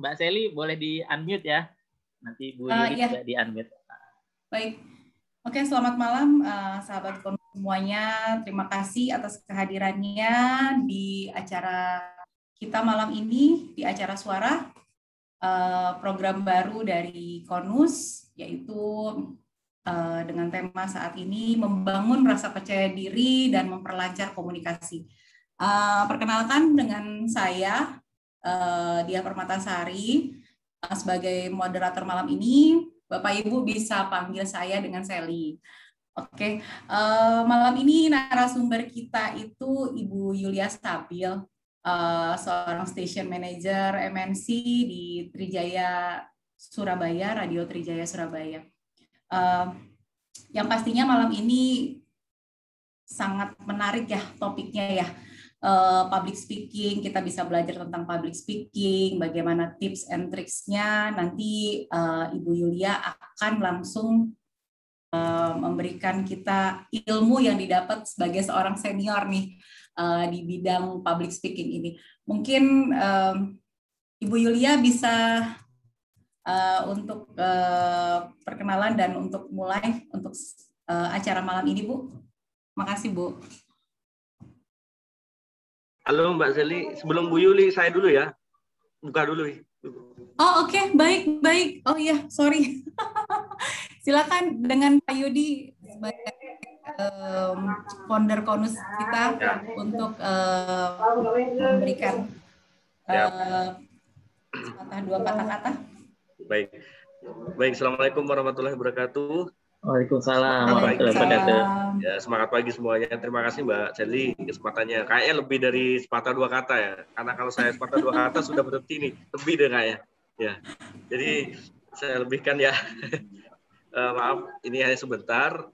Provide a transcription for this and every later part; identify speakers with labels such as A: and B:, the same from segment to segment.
A: Mbak Sally boleh di-unmute ya. Nanti Bu Yuli
B: Iya.
A: juga di-unmute.
B: Baik. Oke, selamat malam sahabat Konus semuanya. Terima kasih atas kehadirannya di acara kita malam ini, di acara Suara, program baru dari Konus, yaitu dengan tema saat ini membangun rasa percaya diri dan memperlancar komunikasi. Perkenalkan dengan saya, Diah Permatasari, sebagai moderator malam ini. Bapak Ibu bisa panggil saya dengan Sally. Oke, malam ini narasumber kita itu Ibu Yulia Stabil, seorang station manager MNC di Trijaya Surabaya, Radio Trijaya Surabaya. Yang pastinya malam ini sangat menarik ya topiknya ya. Public speaking, kita bisa belajar tentang public speaking, bagaimana tips and tricksnya. Nanti Ibu Yulia akan langsung memberikan kita ilmu yang didapat sebagai seorang senior nih di bidang public speaking ini. Mungkin Ibu Yulia bisa untuk perkenalan dan untuk mulai untuk acara malam ini, Bu. Makasih, Bu.
C: Halo Mbak Sally, sebelum Bu Yuli saya dulu ya, buka dulu.
B: Oh oke, baik. Oh iya, sorry. Silakan dengan Pak Yudi sebagai founder Konus kita untuk memberikan dua kata-kata.
C: Baik. Assalamualaikum warahmatullahi wabarakatuh.
A: Waalaikumsalam warahmatullahi wabarakatuh.
C: Ya, semangat pagi semuanya. Terima kasih Mbak Sally kesempatannya. Kayaknya lebih dari sepatah dua kata ya. Karena kalau saya sepatah dua kata sudah berhenti nih. Lebih deh kayaknya. Ya. Jadi saya lebihkan ya. Maaf, ini hanya sebentar.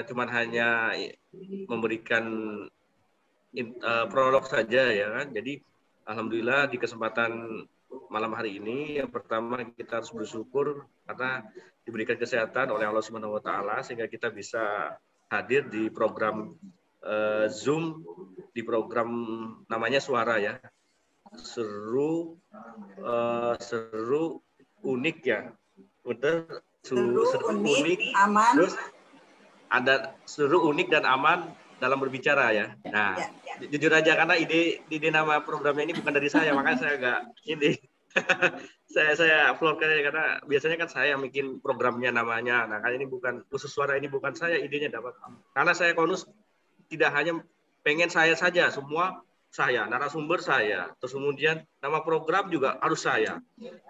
C: Cuman hanya memberikan prolog saja ya kan. Jadi alhamdulillah di kesempatan malam hari ini yang pertama kita harus bersyukur karena diberikan kesehatan oleh Allah Subhanahu wa taala sehingga kita bisa hadir di program Zoom di program namanya Suara ya. Seru unik ya. Betul, seru unik, aman. Terus ada seru unik dan aman dalam berbicara ya. Nah, jujur aja karena ide nama programnya ini bukan dari saya, makanya saya agak ini saya upload karena biasanya kan saya yang bikin programnya namanya. Nah, kali ini bukan khusus Suara, ini bukan saya idenya dapat. Karena saya Konus tidak hanya pengen saya saja, semua saya, narasumber saya, terus kemudian nama program juga harus saya.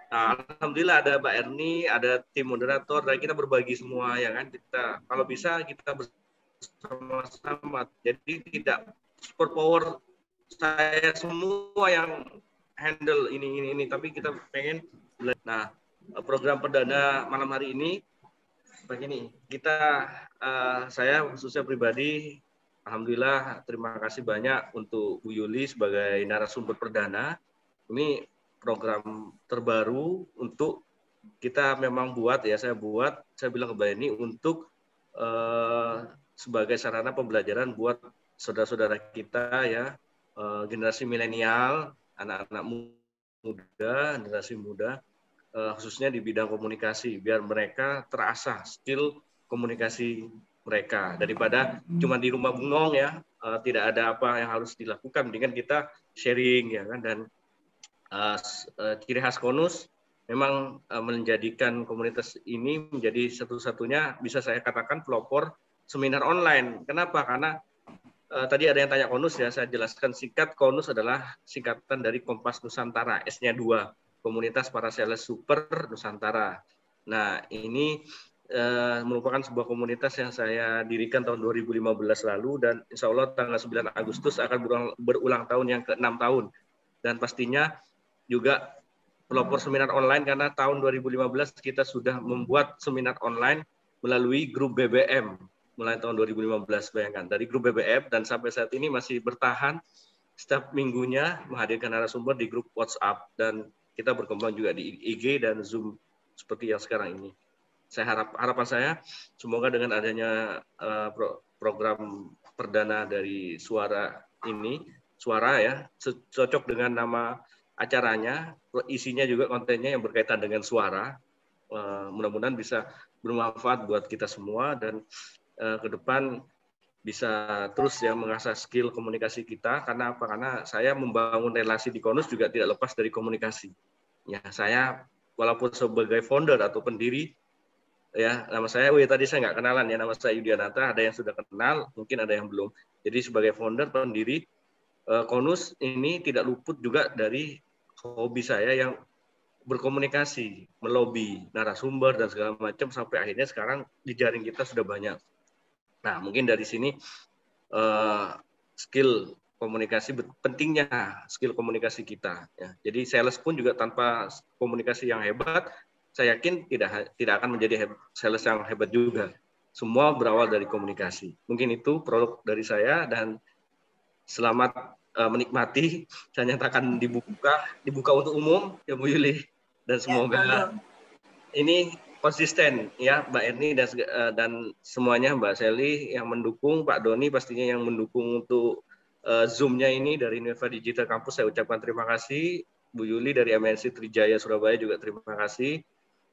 C: Nah, alhamdulillah ada Mbak Erni, ada tim moderator, dan kita berbagi semua ya kan. Kita kalau bisa kita bersama-sama. Jadi tidak super power saya semua yang handle ini, tapi kita pengen. Nah, program perdana malam hari ini begini. Saya khususnya pribadi, alhamdulillah terima kasih banyak untuk Bu Yuli sebagai narasumber perdana. Ini program terbaru untuk kita memang buat ya, saya bilang ke Mbak ini untuk sebagai sarana pembelajaran buat saudara-saudara kita ya, generasi milenial, anak-anak muda, generasi muda, khususnya di bidang komunikasi, biar mereka terasah skill komunikasi mereka daripada cuma di rumah bengong ya, tidak ada apa yang harus dilakukan, mendingan kita sharing ya kan. Dan ciri khas Konus memang menjadikan komunitas ini menjadi satu-satunya bisa saya katakan pelopor seminar online. Kenapa? Karena tadi ada yang tanya Konus ya, saya jelaskan singkat. Konus adalah singkatan dari Kompas Nusantara, S-nya 2, Komunitas Para Sales Super Nusantara. Nah, ini merupakan sebuah komunitas yang saya dirikan tahun 2015 lalu dan insya Allah tanggal 9 Agustus akan berulang tahun yang ke-6 tahun. Dan pastinya juga pelopor seminar online karena tahun 2015 kita sudah membuat seminar online melalui grup BBM. Mulai tahun 2015, bayangkan, dari grup BBM dan sampai saat ini masih bertahan setiap minggunya menghadirkan narasumber di grup WhatsApp dan kita berkembang juga di IG dan Zoom seperti yang sekarang ini. Harapan saya semoga dengan adanya program perdana dari Suara ini, Suara ya, cocok dengan nama acaranya, isinya juga kontennya yang berkaitan dengan suara. Mudah-mudahan bisa bermanfaat buat kita semua dan ke depan bisa terus ya mengasah skill komunikasi kita. Karena apa? Karena saya membangun relasi di Konus juga tidak lepas dari komunikasi. Ya, saya walaupun sebagai founder atau pendiri, ya nama saya, tadi saya nggak kenalan ya, nama saya Yudianata, ada yang sudah kenal, mungkin ada yang belum. Jadi sebagai founder, pendiri, Konus ini tidak luput juga dari hobi saya yang berkomunikasi, melobi narasumber dan segala macam, sampai akhirnya sekarang di jaring kita sudah banyak. Nah, mungkin dari sini skill komunikasi, pentingnya skill komunikasi kita. Ya. Jadi sales pun juga tanpa komunikasi yang hebat, saya yakin tidak akan menjadi sales yang hebat juga. Semua berawal dari komunikasi. Mungkin itu produk dari saya, dan selamat menikmati. Saya nyatakan dibuka untuk umum ya Bu Yuli, dan semoga ini konsisten ya Mbak Erni dan semuanya, Mbak Sally yang mendukung, Pak Doni pastinya yang mendukung untuk Zoom-nya ini dari Unifa Digital Campus. Saya ucapkan terima kasih. Bu Yuli dari MNC Trijaya Surabaya juga terima kasih.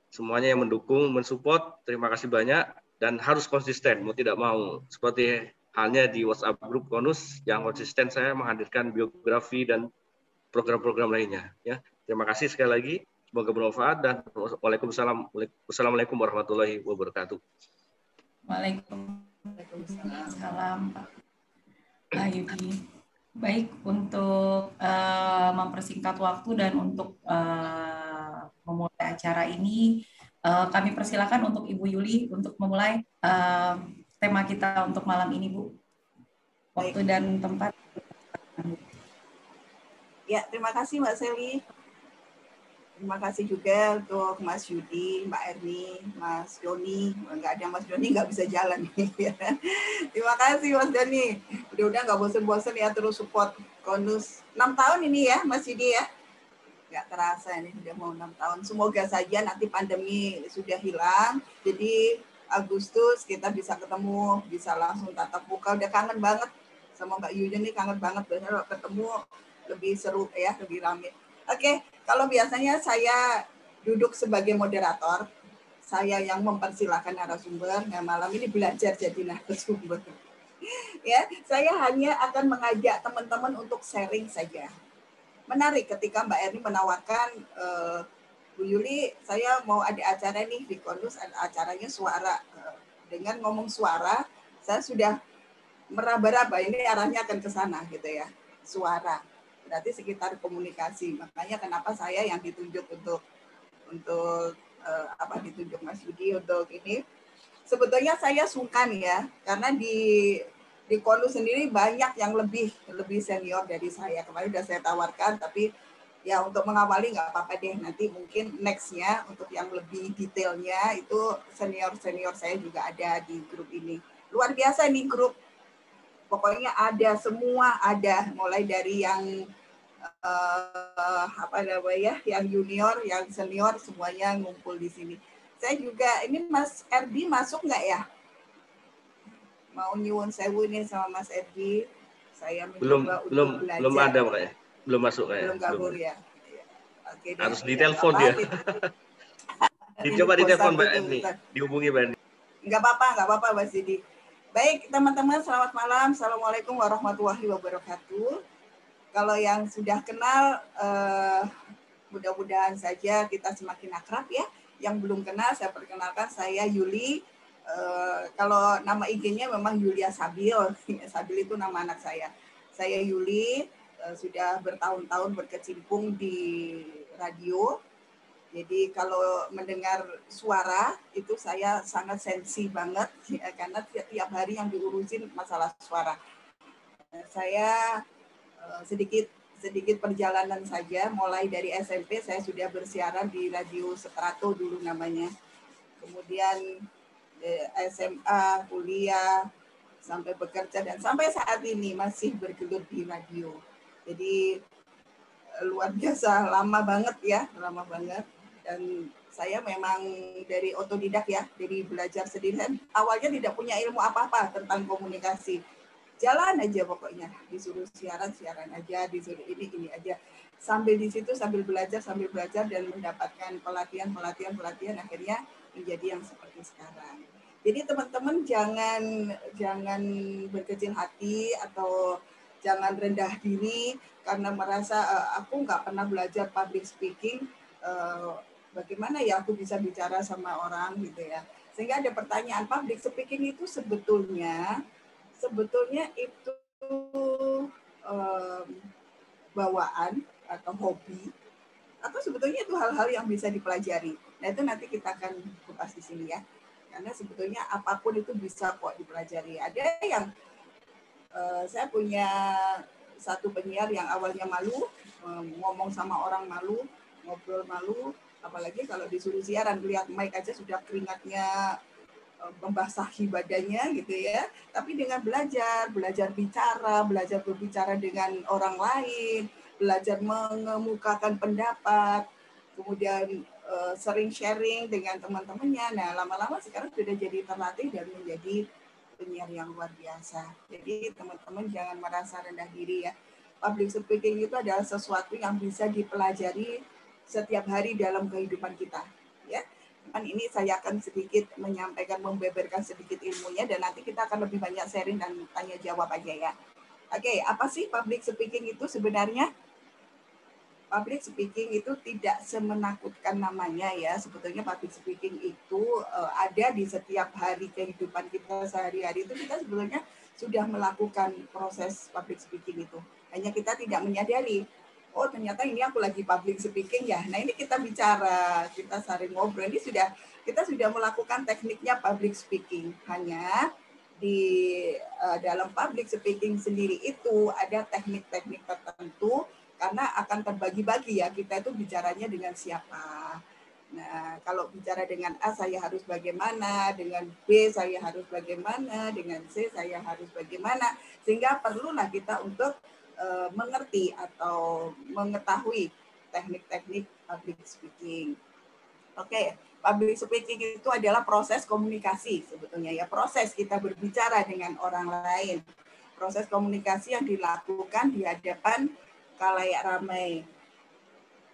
C: Semuanya yang mendukung, mensupport, terima kasih banyak, dan harus konsisten mau tidak mau. Seperti halnya di WhatsApp grup Konus yang konsisten saya menghadirkan biografi dan program-program lainnya. Ya, terima kasih sekali lagi. Semoga bermanfaat, dan Wassalamualaikum warahmatullahi wabarakatuh.
B: Waalaikumsalam Pak Yudi. Baik, untuk mempersingkat waktu dan untuk memulai acara ini, kami persilakan untuk Ibu Yuli untuk memulai tema kita untuk malam ini, Bu. Waktu dan tempat.
D: Ya, terima kasih Mbak Sally. Terima kasih juga untuk Mas Yudi, Mbak Erni, Mas Doni. Nggak ada Mas Doni nggak bisa jalan. Terima kasih Mas Doni. Udah nggak bosen-bosen ya terus support Konus. 6 tahun ini ya Mas Yudi ya. Nggak terasa ini sudah mau 6 tahun. Semoga saja nanti pandemi sudah hilang. Jadi Agustus kita bisa ketemu, bisa langsung tatap muka. Udah kangen banget sama Mbak Yudi nih, kangen banget. Benar ketemu lebih seru ya, lebih rame. Oke, kalau biasanya saya duduk sebagai moderator, saya yang mempersilahkan narasumber. Nah, malam ini belajar jadi narasumber. Ya, saya hanya akan mengajak teman-teman untuk sharing saja. Menarik ketika Mbak Erni menawarkan, Bu Yuli, saya mau ada acara nih di Konus, acaranya suara. Dengan ngomong suara, saya sudah meraba-raba ini arahnya akan ke sana gitu ya, suara. Berarti sekitar komunikasi. Makanya kenapa saya yang ditunjuk untuk ditunjuk Mas Yudi untuk ini. Sebetulnya saya sungkan ya, karena di Konus sendiri banyak yang lebih senior dari saya. Kemarin sudah saya tawarkan, tapi ya untuk mengawali nggak apa-apa deh. Nanti mungkin next-nya untuk yang lebih detailnya itu senior saya juga ada di grup ini. Luar biasa nih grup. Pokoknya ada semua, ada mulai dari yang yang junior, yang senior, semuanya ngumpul di sini. Saya juga, ini Mas Erdi masuk nggak ya? Mau nyuwun sewu ini sama Mas Erdi. Saya mencoba untuk belajar.
C: Belum ada makanya. Belum masuk kayak.
D: Belum kabur ya. Oke,
C: harus ditelepon dia. Dicoba ditelepon Mbak Erdi. Dihubungi Mbak Erdi.
D: Nggak apa-apa Mas Didi. Baik, teman-teman, selamat malam. Assalamualaikum warahmatullahi wabarakatuh. Kalau yang sudah kenal, mudah-mudahan saja kita semakin akrab ya. Yang belum kenal, saya perkenalkan, saya Yuli. Kalau nama IG-nya memang Yulia Sabil. Sabil itu nama anak saya. Saya Yuli, sudah bertahun-tahun berkecimpung di radio. Jadi kalau mendengar suara, itu saya sangat sensi banget. Ya, karena tiap hari yang diurusin masalah suara. Saya sedikit perjalanan saja, mulai dari SMP saya sudah bersiaran di Radio Setrato dulu namanya, kemudian SMA, kuliah, sampai bekerja, dan sampai saat ini masih bergelut di radio. Jadi luar biasa, lama banget ya, lama banget. Dan saya memang dari otodidak ya, dari belajar sendiri. Awalnya tidak punya ilmu apa-apa tentang komunikasi. Jalan aja pokoknya, disuruh siaran aja, disuruh ini aja. sambil di situ sambil belajar dan mendapatkan pelatihan akhirnya menjadi yang seperti sekarang. Jadi teman-teman jangan berkecil hati atau jangan rendah diri karena merasa aku nggak pernah belajar public speaking, bagaimana ya aku bisa bicara sama orang gitu ya. Sehingga ada pertanyaan, public speaking itu sebetulnya itu bawaan atau hobi, atau sebetulnya itu hal-hal yang bisa dipelajari. Nah itu nanti kita akan kupas di sini ya. Karena sebetulnya apapun itu bisa kok dipelajari. Ada yang saya punya satu penyiar yang awalnya malu, ngomong sama orang malu, ngobrol malu, apalagi kalau disuruh siaran, lihat mic aja sudah keringatnya membasahi badannya gitu ya. Tapi dengan belajar bicara, belajar berbicara dengan orang lain, belajar mengemukakan pendapat, kemudian sering sharing dengan teman-temannya. Nah, lama-lama sekarang sudah jadi terlatih dan menjadi penyiar yang luar biasa. Jadi teman-teman jangan merasa rendah diri ya. Public speaking itu adalah sesuatu yang bisa dipelajari setiap hari dalam kehidupan kita. Ya, kan ini saya akan sedikit menyampaikan, membeberkan sedikit ilmunya dan nanti kita akan lebih banyak sharing dan tanya jawab aja ya. Oke, apa sih public speaking itu sebenarnya? Public speaking itu tidak semenakutkan namanya ya. Sebetulnya public speaking itu ada di setiap hari kehidupan kita sehari-hari itu kita sebetulnya sudah melakukan proses public speaking itu. Hanya kita tidak menyadari. Oh ternyata ini aku lagi public speaking ya. Nah ini kita bicara, kita saling ngobrol. Ini kita sudah melakukan tekniknya public speaking. Hanya di dalam public speaking sendiri itu ada teknik-teknik tertentu. Karena akan terbagi-bagi ya, kita itu bicaranya dengan siapa. Nah, kalau bicara dengan A saya harus bagaimana, dengan B saya harus bagaimana, dengan C saya harus bagaimana. Sehingga perlulah kita untuk mengerti atau mengetahui teknik-teknik public speaking. Oke, public speaking itu adalah proses komunikasi sebetulnya ya, proses kita berbicara dengan orang lain. Proses komunikasi yang dilakukan di hadapan khalayak ramai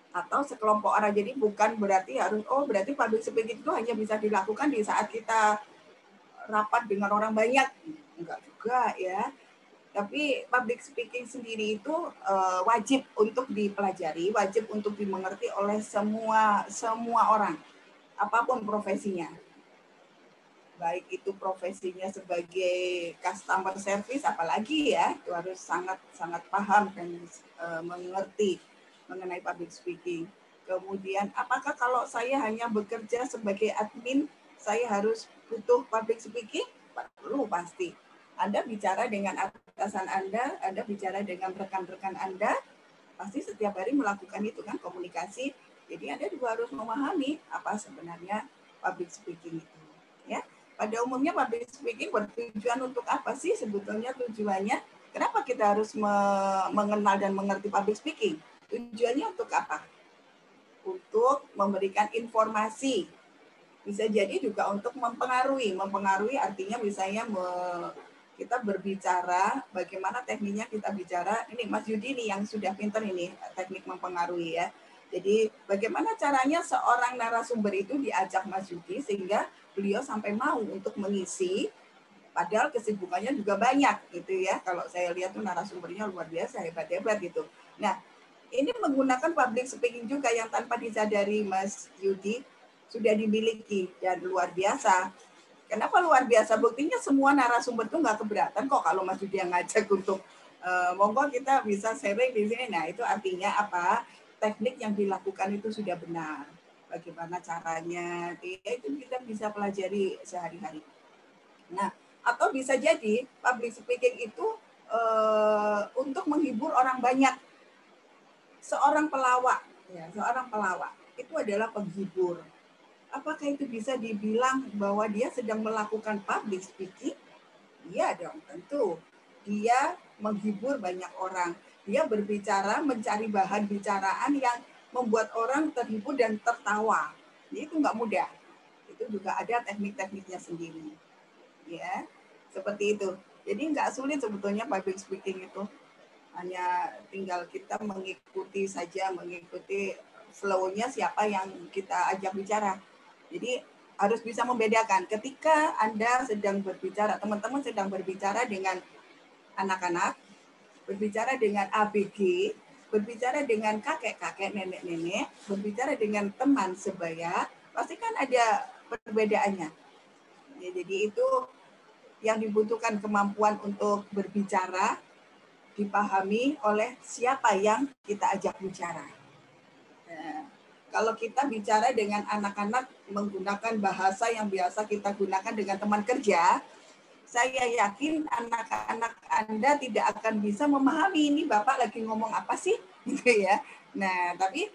D: atau sekelompok orang. Jadi bukan berarti berarti public speaking itu hanya bisa dilakukan di saat kita rapat dengan orang banyak. Enggak juga ya. Tapi public speaking sendiri itu wajib untuk dipelajari, wajib untuk dimengerti oleh semua orang, apapun profesinya. Baik itu profesinya sebagai customer service, apalagi ya, itu harus sangat paham dan mengerti mengenai public speaking. Kemudian, apakah kalau saya hanya bekerja sebagai admin, saya harus butuh public speaking? Perlu pasti. Anda bicara dengan atasan Anda bicara dengan rekan-rekan Anda, pasti setiap hari melakukan itu kan, komunikasi. Jadi Anda juga harus memahami apa sebenarnya public speaking itu. Ya. Pada umumnya public speaking bertujuan untuk apa sih sebetulnya tujuannya? Kenapa kita harus mengenal dan mengerti public speaking? Tujuannya untuk apa? Untuk memberikan informasi. Bisa jadi juga untuk mempengaruhi. Mempengaruhi artinya misalnya kita berbicara, bagaimana tekniknya kita bicara. Ini Mas Yudi nih yang sudah pintar ini, teknik mempengaruhi ya. Jadi bagaimana caranya seorang narasumber itu diajak Mas Yudi sehingga beliau sampai mau untuk mengisi, padahal kesibukannya juga banyak gitu ya. Kalau saya lihat tuh narasumbernya luar biasa, hebat-hebat gitu. Nah, ini menggunakan public speaking juga yang tanpa disadari Mas Yudi sudah dimiliki dan luar biasa. Kenapa luar biasa? Buktinya semua narasumber tuh nggak keberatan kok kalau Mas Yudi yang ngajak untuk monggo kita bisa sharing di sini. Nah, itu artinya apa? Teknik yang dilakukan itu sudah benar. Bagaimana caranya, itu kita bisa pelajari sehari-hari. Nah, atau bisa jadi public speaking itu untuk menghibur orang banyak. Seorang pelawak itu adalah penghibur. Apakah itu bisa dibilang bahwa dia sedang melakukan public speaking? Iya dong, tentu. Dia menghibur banyak orang. Dia berbicara, mencari bahan bicaraan yang membuat orang terhibur dan tertawa. Itu nggak mudah. Itu juga ada teknik-tekniknya sendiri. Ya, seperti itu. Jadi nggak sulit sebetulnya public speaking itu. Hanya tinggal kita mengikuti saja, mengikuti flow-nya siapa yang kita ajak bicara. Jadi harus bisa membedakan ketika Anda sedang berbicara, teman-teman sedang berbicara dengan anak-anak, berbicara dengan ABG, berbicara dengan kakek-kakek, nenek-nenek, berbicara dengan teman sebaya, pasti kan ada perbedaannya. Ya, jadi itu yang dibutuhkan kemampuan untuk berbicara, dipahami oleh siapa yang kita ajak bicara. Nah, kalau kita bicara dengan anak-anak menggunakan bahasa yang biasa kita gunakan dengan teman kerja, saya yakin anak-anak Anda tidak akan bisa memahami ini Bapak lagi ngomong apa sih, gitu ya. Nah, tapi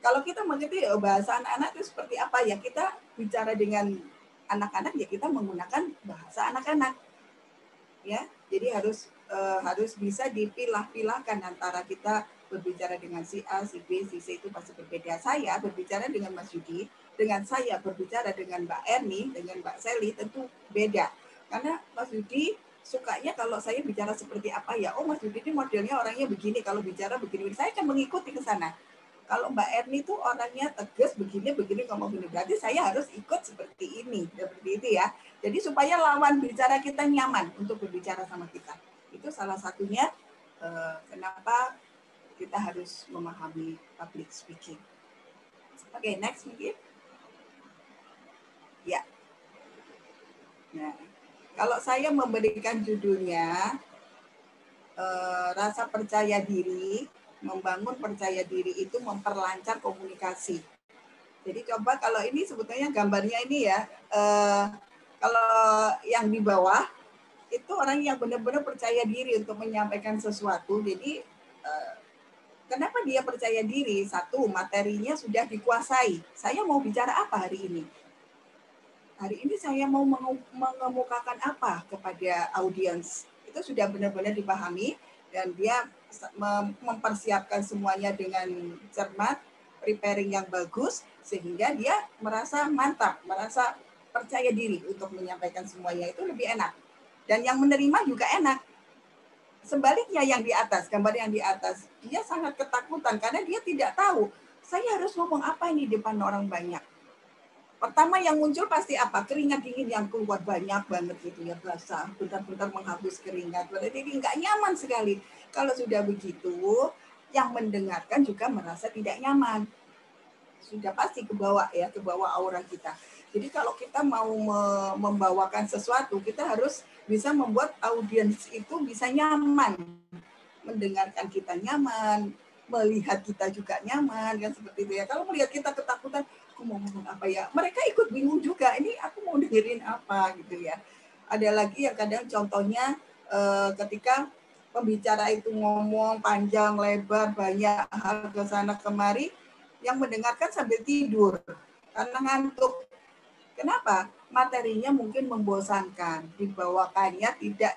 D: kalau kita mengerti bahasa anak-anak itu seperti apa ya, kita bicara dengan anak-anak ya kita menggunakan bahasa anak-anak. Ya, jadi harus bisa dipilah-pilahkan antara kita berbicara dengan si A, si B, si C itu pasti berbeda. Saya berbicara dengan Mas Yudi, dengan saya berbicara dengan Mbak Erni, dengan Mbak Sally tentu beda. Karena Mas Yudi sukanya kalau saya bicara seperti apa ya, oh Mas Yudi ini modelnya orangnya begini, kalau bicara begini, saya akan mengikuti ke sana. Kalau Mbak Erni itu orangnya tegas begini ngomong begini, berarti saya harus ikut seperti ini, seperti itu ya. Jadi supaya lawan bicara kita nyaman untuk berbicara sama kita. Itu salah satunya kenapa kita harus memahami public speaking. Oke, next mungkin. Ya. Nah, kalau saya memberikan judulnya rasa percaya diri, membangun percaya diri itu memperlancar komunikasi. Jadi coba kalau ini sebetulnya gambarnya ini ya, kalau yang di bawah itu orang yang benar-benar percaya diri untuk menyampaikan sesuatu. Jadi kenapa dia percaya diri? Satu, materinya sudah dikuasai. Saya mau bicara apa hari ini? Hari ini saya mau mengemukakan apa kepada audiens? Itu sudah benar-benar dipahami dan dia mempersiapkan semuanya dengan cermat, preparing yang bagus, sehingga dia merasa mantap, merasa percaya diri untuk menyampaikan semuanya. Itu lebih enak. Dan yang menerima juga enak. Sebaliknya yang di atas, gambar yang di atas, dia sangat ketakutan karena dia tidak tahu, saya harus ngomong apa ini di depan orang banyak. Pertama yang muncul pasti apa? Keringat dingin yang keluar banyak banget gitu ya, basah, bentar-bentar menghapus keringat. Jadi nggak nyaman sekali. Kalau sudah begitu, yang mendengarkan juga merasa tidak nyaman. Sudah pasti ke bawah ya, ke bawah aura kita. Jadi kalau kita mau membawakan sesuatu, kita harus bisa membuat audiens itu bisa nyaman. Mendengarkan kita nyaman, melihat kita juga nyaman, kan seperti itu ya. Kalau melihat kita ketakutan, aku mau ngomong apa ya? Mereka ikut bingung juga. Ini aku mau dengerin apa gitu ya. Ada lagi yang kadang contohnya ketika pembicara itu ngomong panjang lebar banyak hal ke sana kemari, yang mendengarkan sambil tidur karena ngantuk. Kenapa? Materinya mungkin membosankan, dibawakannya tidak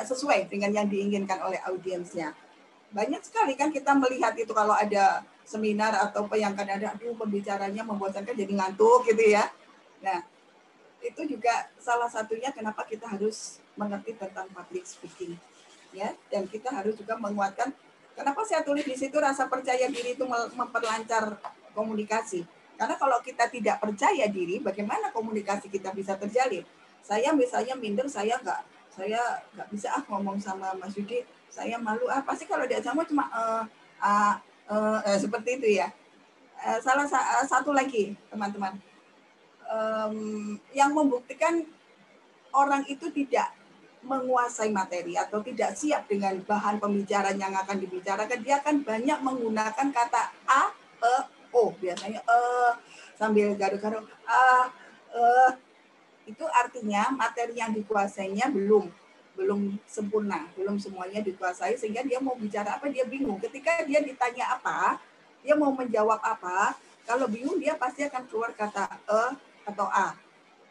D: sesuai dengan yang diinginkan oleh audiensnya. Banyak sekali kan kita melihat itu kalau ada seminar atau yang kadang-kadang pembicaranya membosankan jadi ngantuk gitu ya. Nah, itu juga salah satunya kenapa kita harus mengerti tentang public speaking. Ya, dan kita harus juga menguatkan, kenapa saya tulis di situ rasa percaya diri itu memperlancar komunikasi. Karena kalau kita tidak percaya diri, bagaimana komunikasi kita bisa terjalin? Saya misalnya minder, saya nggak bisa ngomong sama Mas Yudi, saya malu pasti kalau diajak cuma seperti itu ya. Salah satu lagi teman-teman, yang membuktikan orang itu tidak menguasai materi atau tidak siap dengan bahan pembicaraan yang akan dibicarakan, dia akan banyak menggunakan kata a, e, o, biasanya sambil garuk-garuk itu artinya materi yang dikuasainya belum sempurna, belum semuanya dikuasai, sehingga dia mau bicara apa dia bingung. Ketika dia ditanya apa, dia mau menjawab apa, kalau bingung dia pasti akan keluar kata atau a.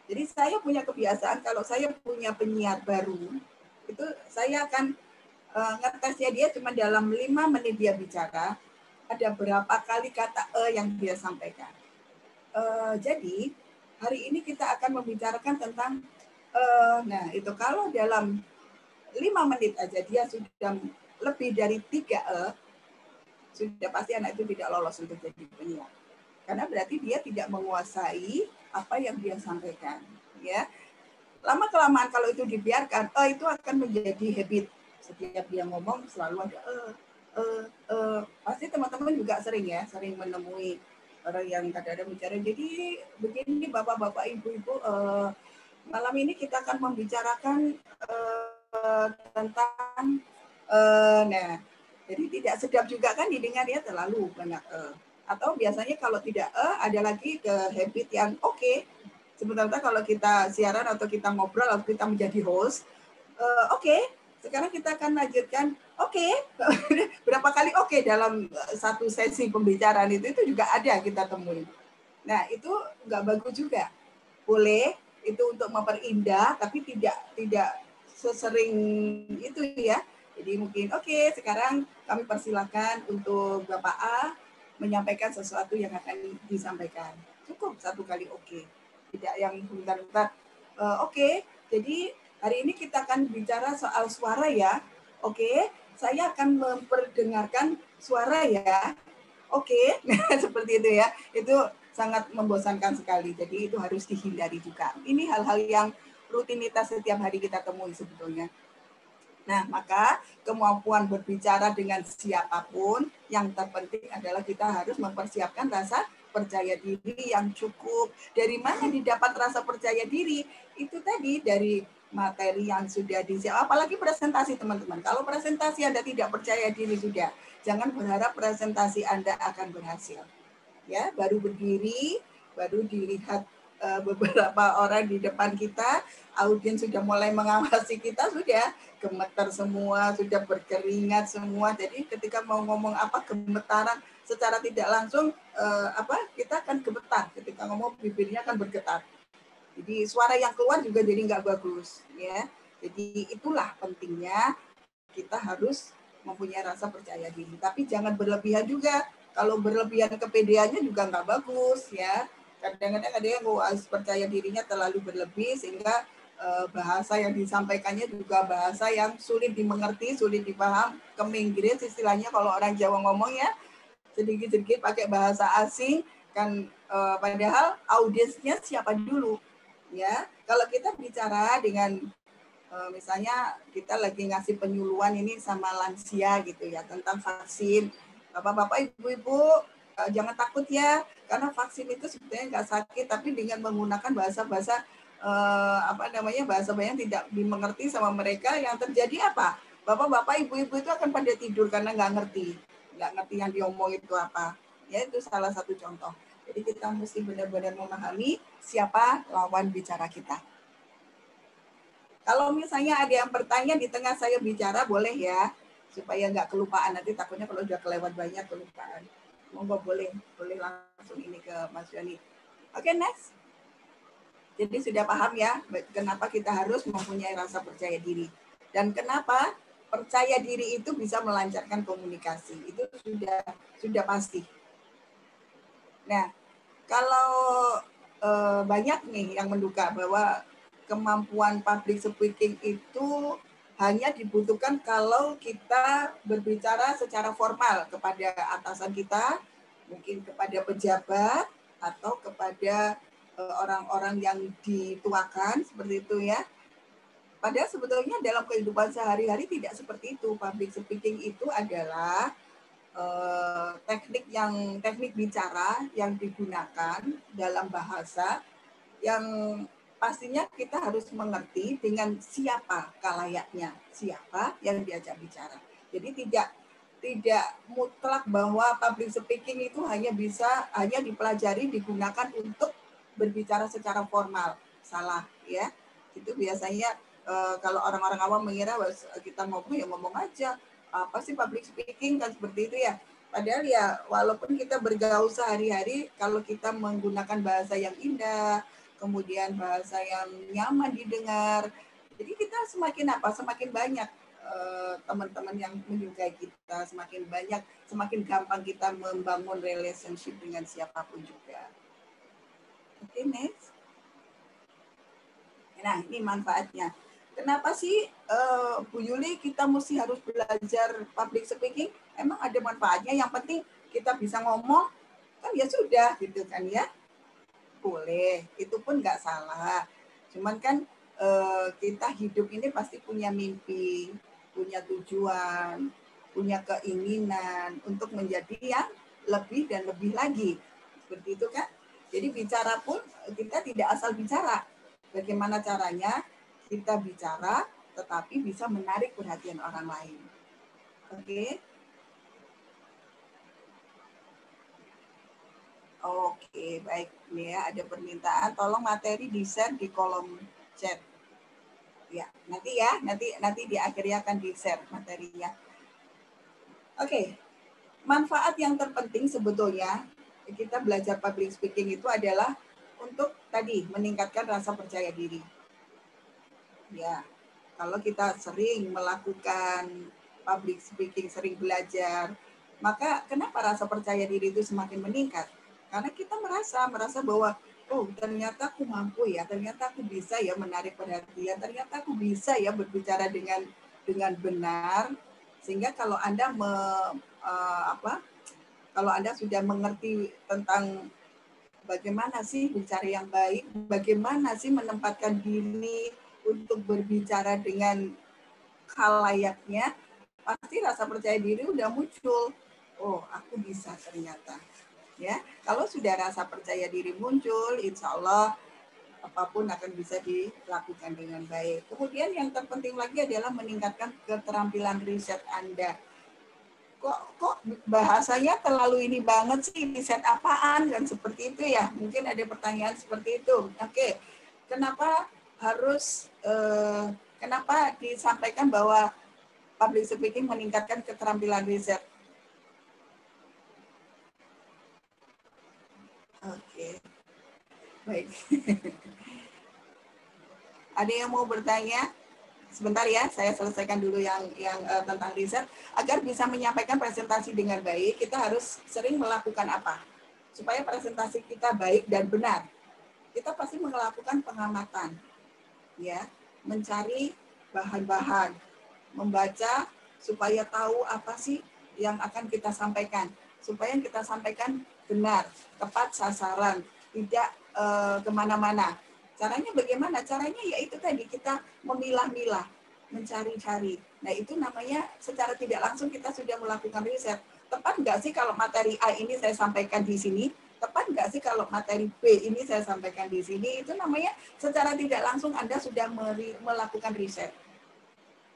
D: Jadi saya punya kebiasaan kalau saya punya penyiar baru, itu saya akan ngetesnya dia cuma dalam 5 menit dia bicara, ada berapa kali kata yang dia sampaikan. Jadi hari ini kita akan membicarakan tentang nah itu kalau dalam 5 menit aja dia sudah lebih dari 3 sudah pasti anak itu tidak lolos untuk jadi penyiar. Karena berarti dia tidak menguasai apa yang dia sampaikan. Ya, lama-kelamaan kalau itu dibiarkan, itu akan menjadi habit. Setiap dia ngomong selalu ada pasti teman-teman juga sering menemui orang yang kadang-kadang bicara. Jadi begini bapak-bapak, ibu-ibu, malam ini kita akan membicarakan tentang nah, jadi tidak sedap juga kan didengarnya terlalu banyak atau biasanya kalau tidak ada lagi ke habit yang oke. Sebenarnya kalau kita siaran atau kita ngobrol atau kita menjadi host, sekarang kita akan lanjutkan berapa kali dalam satu sesi pembicaraan itu juga ada kita temui. Nah, itu nggak bagus juga. Boleh itu untuk memperindah, tapi tidak sesering itu ya. Jadi mungkin sekarang kami persilakan untuk Bapak A menyampaikan sesuatu yang akan disampaikan. Cukup 1 kali tidak yang bentar-bentar. Jadi hari ini kita akan bicara soal suara ya. Saya akan memperdengarkan suara ya. Seperti itu ya. Itu sangat membosankan sekali. Jadi itu harus dihindari juga. Ini hal-hal yang rutinitas setiap hari kita temui sebetulnya. Nah, maka kemampuan berbicara dengan siapapun, yang terpenting adalah kita harus mempersiapkan rasa percaya diri yang cukup. Dari mana didapat rasa percaya diri? Itu tadi dari materi yang sudah disiapkan. Apalagi presentasi, teman-teman. Kalau presentasi Anda tidak percaya diri sudah, jangan berharap presentasi Anda akan berhasil. Ya, baru berdiri, baru dilihat beberapa orang di depan kita, audiens sudah mulai mengawasi kita, sudah gemetar semua, sudah berkeringat semua. Jadi ketika mau ngomong apa gemetaran secara tidak langsung kita akan gemetar. Ketika ngomong bibirnya akan bergetar. Jadi suara yang keluar juga jadi nggak bagus, ya. Jadi itulah pentingnya kita harus mempunyai rasa percaya diri. Tapi jangan berlebihan juga. Kalau berlebihan kepedeannya juga nggak bagus, ya. Kadang-kadang ada yang percaya dirinya terlalu berlebih sehingga bahasa yang disampaikannya juga bahasa yang sulit dimengerti, sulit dipaham, keminggris istilahnya kalau orang Jawa ngomong ya, sedikit-sedikit pakai bahasa asing kan, padahal audiensnya siapa dulu ya. Kalau kita bicara dengan misalnya kita lagi ngasih penyuluhan ini sama lansia gitu ya tentang vaksin, bapak-bapak, ibu-ibu, jangan takut ya, karena vaksin itu sebetulnya nggak sakit, tapi dengan menggunakan bahasa-bahasa bahasa yang tidak dimengerti sama mereka, yang terjadi apa? Bapak-bapak, ibu-ibu itu akan pada tidur karena nggak ngerti yang diomong itu apa. Ya, itu salah satu contoh. Jadi kita mesti benar-benar memahami siapa lawan bicara kita. Kalau misalnya ada yang bertanya di tengah saya bicara, boleh ya, supaya nggak kelupaan. Nanti takutnya kalau udah kelewat banyak kelupaan. Monggo boleh langsung ini ke Mas Joni. Next. Jadi sudah paham ya kenapa kita harus mempunyai rasa percaya diri. Dan kenapa percaya diri itu bisa melancarkan komunikasi. Itu sudah pasti. Nah, kalau banyak nih yang menduga bahwa kemampuan public speaking itu hanya dibutuhkan kalau kita berbicara secara formal kepada atasan kita, mungkin kepada pejabat, atau kepada orang-orang yang dituakan, seperti itu ya. Padahal sebetulnya dalam kehidupan sehari-hari tidak seperti itu. Public speaking itu adalah teknik bicara yang digunakan dalam bahasa yang pastinya kita harus mengerti dengan siapa kalayaknya, siapa yang diajak bicara. Jadi tidak mutlak bahwa public speaking itu hanya dipelajari, digunakan untuk berbicara secara formal. Salah ya. Itu biasanya kalau orang-orang awam mengira kita ngomong aja. Apa sih public speaking kan seperti itu ya. Padahal ya walaupun kita bergaul sehari-hari, kalau kita menggunakan bahasa yang indah, kemudian bahasa yang nyaman didengar, jadi kita semakin banyak teman-teman yang menyukai kita, semakin gampang kita membangun relationship dengan siapapun juga. Next. Nah, ini manfaatnya. kenapa sih Bu Yuli kita mesti harus belajar public speaking? Emang ada manfaatnya, yang penting kita bisa ngomong, kan ya sudah gitu kan ya. Boleh, itu pun nggak salah. Cuman kan kita hidup ini pasti punya mimpi, punya tujuan, punya keinginan untuk menjadi yang lebih dan lebih lagi. Seperti itu kan. Jadi bicara pun kita tidak asal bicara. Bagaimana caranya kita bicara tetapi bisa menarik perhatian orang lain. Oke. Oke, baik. Ini ya, ada permintaan tolong materi di-share di kolom chat. Ya, nanti di akhirnya akan di-share materinya. Oke. Manfaat yang terpenting sebetulnya kita belajar public speaking itu adalah untuk tadi meningkatkan rasa percaya diri. Ya, kalau kita sering melakukan public speaking, sering belajar, maka kenapa rasa percaya diri itu semakin meningkat? Karena kita merasa bahwa oh ternyata aku mampu ya, ternyata aku bisa ya menarik perhatian, ternyata aku bisa ya berbicara dengan benar, sehingga kalau Anda kalau Anda sudah mengerti tentang bagaimana sih bicara yang baik, bagaimana sih menempatkan diri untuk berbicara dengan khalayaknya, pasti rasa percaya diri udah muncul. Oh, aku bisa ternyata. Ya, kalau sudah rasa percaya diri muncul, insya Allah apapun akan bisa dilakukan dengan baik. Kemudian yang terpenting lagi adalah meningkatkan keterampilan riset Anda. Kok bahasanya terlalu ini banget sih, riset apaan dan seperti itu ya. Mungkin ada pertanyaan seperti itu. Oke, kenapa disampaikan bahwa public speaking meningkatkan keterampilan riset? Oke, baik. Ada yang mau bertanya? Sebentar ya, saya selesaikan dulu yang tentang riset. Agar bisa menyampaikan presentasi dengan baik, kita harus sering melakukan apa? Supaya presentasi kita baik dan benar. Kita pasti melakukan pengamatan, ya, mencari bahan-bahan, membaca supaya tahu apa sih yang akan kita sampaikan, supaya yang kita sampaikan benar, tepat sasaran, tidak kemana-mana. Caranya bagaimana? Caranya yaitu tadi kita memilah-milah, mencari-cari. Nah itu namanya secara tidak langsung kita sudah melakukan riset. Tepat nggak sih kalau materi A ini saya sampaikan di sini? Tepat nggak sih kalau materi B ini saya sampaikan di sini? Itu namanya secara tidak langsung Anda sudah melakukan riset.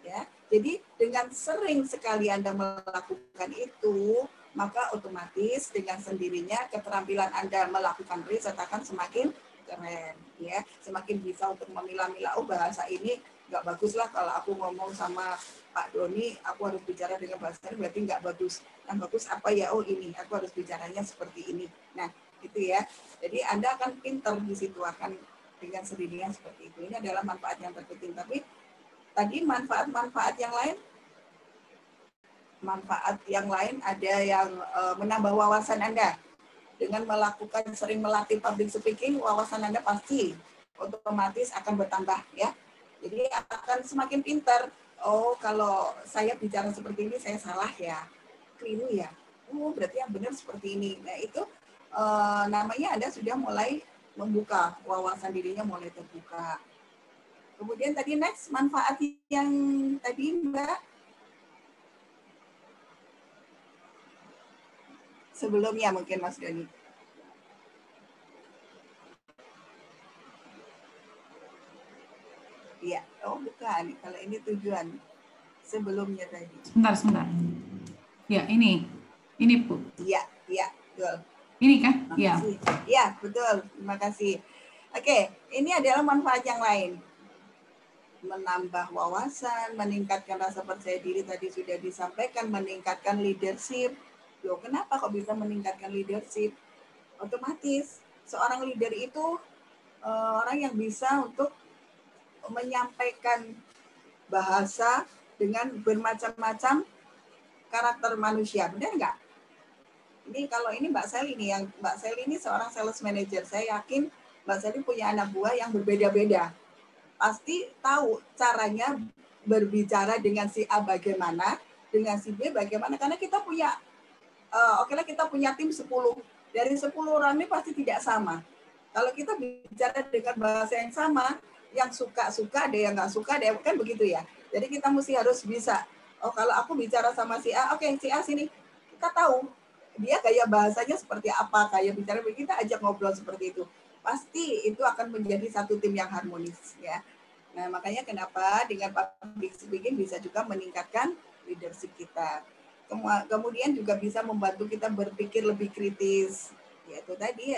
D: Ya, jadi dengan sering sekali Anda melakukan itu, maka otomatis dengan sendirinya keterampilan Anda melakukan riset akan semakin keren, ya, semakin bisa untuk memilah-milah. Oh, bahasa ini nggak bagus lah kalau aku ngomong sama Pak Doni, aku harus bicara dengan bahasa ini berarti nggak bagus. Yang bagus apa ya? Oh ini, aku harus bicaranya seperti ini. Nah, itu ya. Jadi Anda akan pintar di situ, akan dengan sendirinya seperti itu. Ini adalah manfaat yang terpenting. Tapi tadi manfaat yang lain ada yang menambah wawasan Anda. Dengan melakukan sering melatih public speaking, wawasan Anda pasti otomatis akan bertambah ya. Jadi akan semakin pintar. Oh, kalau saya bicara seperti ini saya salah ya. Keliru ya. Oh, berarti yang benar seperti ini. Nah, itu namanya Anda sudah mulai membuka wawasan dirinya, mulai terbuka. Kemudian tadi next manfaat yang tadi Mbak sebelumnya mungkin Mas Doni. Iya, oh bukan. Kalau ini tujuan sebelumnya tadi.
B: Sebentar. Ya, ini Bu.
D: Iya, betul.
B: Ini kan? Iya.
D: Iya, betul. Terima kasih. Oke, ini adalah manfaat yang lain. Menambah wawasan, meningkatkan rasa percaya diri tadi sudah disampaikan, meningkatkan leadership. Loh, kenapa kok bisa meningkatkan leadership? Otomatis seorang leader itu orang yang bisa untuk menyampaikan bahasa dengan bermacam-macam karakter manusia, benar nggak? Ini kalau ini Mbak Sally nih, yang Mbak Sally ini seorang sales manager. Saya yakin Mbak Sally punya anak buah yang berbeda-beda. pasti tahu caranya berbicara dengan si A bagaimana, dengan si B bagaimana. Karena kita punya, oke lah kita punya tim 10. Dari 10 orang ini pasti tidak sama. Kalau kita bicara dengan bahasa yang sama, yang suka-suka, ada yang nggak suka, ada yang, kan begitu ya. Jadi kita mesti harus bisa, oh kalau aku bicara sama si A, oke si A sini, kita tahu dia gaya bahasanya seperti apa, kayak bicara, kita ajak ngobrol seperti itu. Pasti itu akan menjadi satu tim yang harmonis ya. Nah makanya kenapa dengan public speaking bisa juga meningkatkan leadership kita. Kemudian juga bisa membantu kita berpikir lebih kritis. Yaitu tadi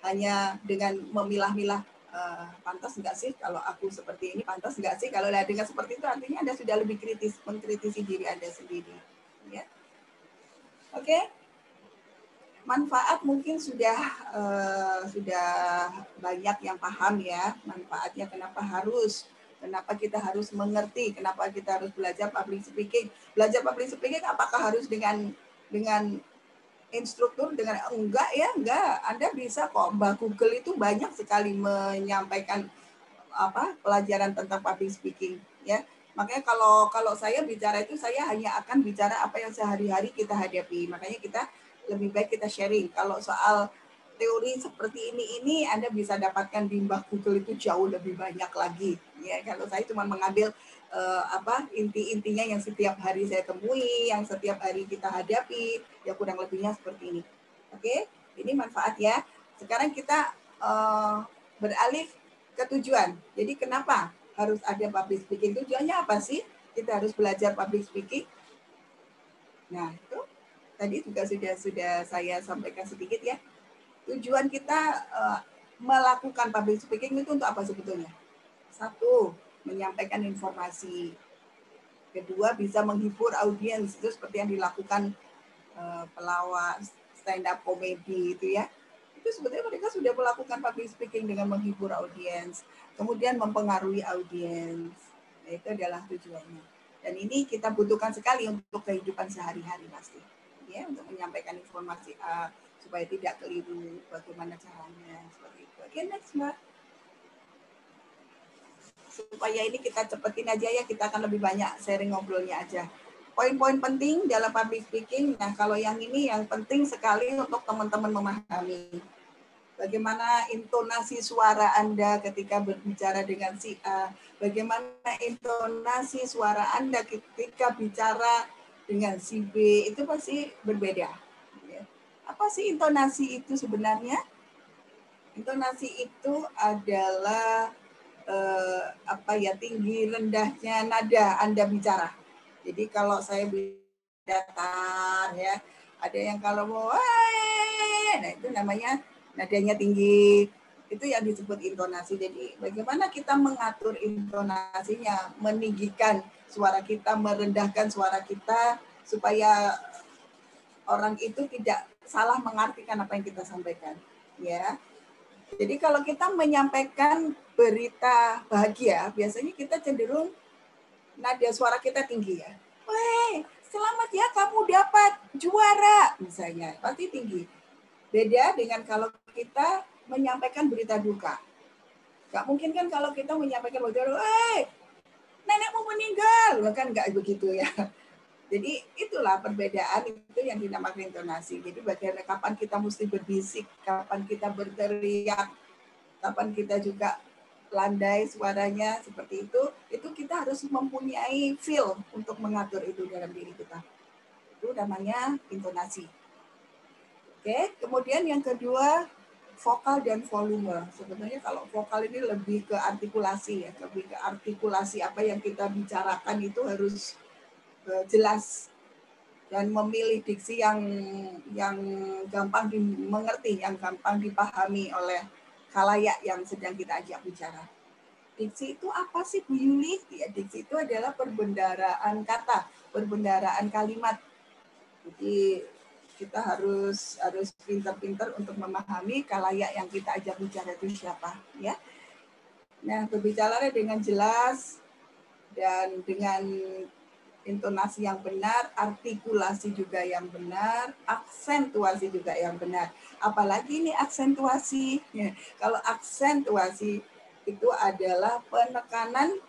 D: hanya dengan memilah-milah pantas nggak sih kalau aku seperti ini, pantas nggak sih kalau dengan seperti itu, artinya Anda sudah lebih kritis, mengkritisi diri Anda sendiri. Ya. Oke. Manfaat mungkin sudah banyak yang paham ya manfaatnya, kenapa kita harus mengerti, kenapa kita harus belajar public speaking. Belajar public speaking apakah harus dengan instruktur, dengan enggak ya, enggak. Anda bisa kok, Mbak Google itu banyak sekali menyampaikan pelajaran tentang public speaking ya. Makanya kalau saya bicara itu, saya hanya akan bicara apa yang sehari-hari kita hadapi. Makanya kita lebih baik kita sharing. Kalau soal teori seperti ini Anda bisa dapatkan di Mbak Google itu jauh lebih banyak lagi ya. Kalau saya cuma mengambil inti-intinya yang setiap hari saya temui, yang setiap hari kita hadapi, ya kurang lebihnya seperti ini. Oke, ini manfaat ya. Sekarang kita beralih ke tujuan. Jadi kenapa harus ada public speaking? Tujuannya apa sih? Kita harus belajar public speaking. Nah, itu tadi juga sudah saya sampaikan sedikit ya. Tujuan kita melakukan public speaking itu untuk apa sebetulnya? Satu, menyampaikan informasi. Kedua, bisa menghibur audiens, itu seperti yang dilakukan pelawak stand up comedy itu ya. Itu sebetulnya mereka sudah melakukan public speaking dengan menghibur audiens, kemudian mempengaruhi audiens. Nah, itu adalah tujuannya. Dan ini kita butuhkan sekali untuk kehidupan sehari-hari pasti. Ya, untuk menyampaikan informasi supaya tidak keliru bagaimana caranya seperti itu. Oke, next Mbak. Supaya ini kita cepetin aja ya, kita akan lebih banyak sharing ngobrolnya aja. Poin-poin penting dalam public speaking, nah kalau yang ini yang penting sekali untuk teman-teman memahami. Bagaimana intonasi suara Anda ketika berbicara dengan si A, bagaimana intonasi suara Anda ketika bicara dengan si B, itu pasti berbeda. Apa sih intonasi itu sebenarnya? Intonasi itu adalah tinggi rendahnya nada Anda bicara. Jadi kalau saya datar ya, ada yang kalau mau nah itu namanya nadanya tinggi. Itu yang disebut intonasi. Jadi bagaimana kita mengatur intonasinya, meninggikan suara kita, merendahkan suara kita supaya orang itu tidak salah mengartikan apa yang kita sampaikan, ya. Jadi kalau kita menyampaikan berita bahagia, biasanya kita cenderung nada suara kita tinggi ya. Weh, selamat ya kamu dapat juara, misalnya, pasti tinggi. Beda dengan kalau kita menyampaikan berita duka. Gak mungkin kan kalau kita menyampaikan berita duka, nenekmu meninggal, kan gak begitu ya. Jadi itulah perbedaan itu yang dinamakan intonasi. Jadi bagaimana kapan kita mesti berbisik, kapan kita berteriak, kapan kita juga landai suaranya seperti itu kita harus mempunyai feel untuk mengatur itu dalam diri kita. Itu namanya intonasi. Oke, kemudian yang kedua vokal dan volume. Sebenarnya kalau vokal ini lebih ke artikulasi ya, lebih ke artikulasi apa yang kita bicarakan itu harus jelas dan memilih diksi yang gampang dimengerti, yang gampang dipahami oleh khalayak yang sedang kita ajak bicara. Diksi itu apa sih Bu Yuli? Ya, diksi itu adalah perbendaraan kata, perbendaraan kalimat. Jadi kita harus pintar-pintar untuk memahami khalayak yang kita ajak bicara itu siapa, ya. Nah, berbicara dengan jelas dan dengan intonasi yang benar, artikulasi juga yang benar, aksentuasi juga yang benar. Apalagi ini aksentuasi. Kalau aksentuasi itu adalah penekanan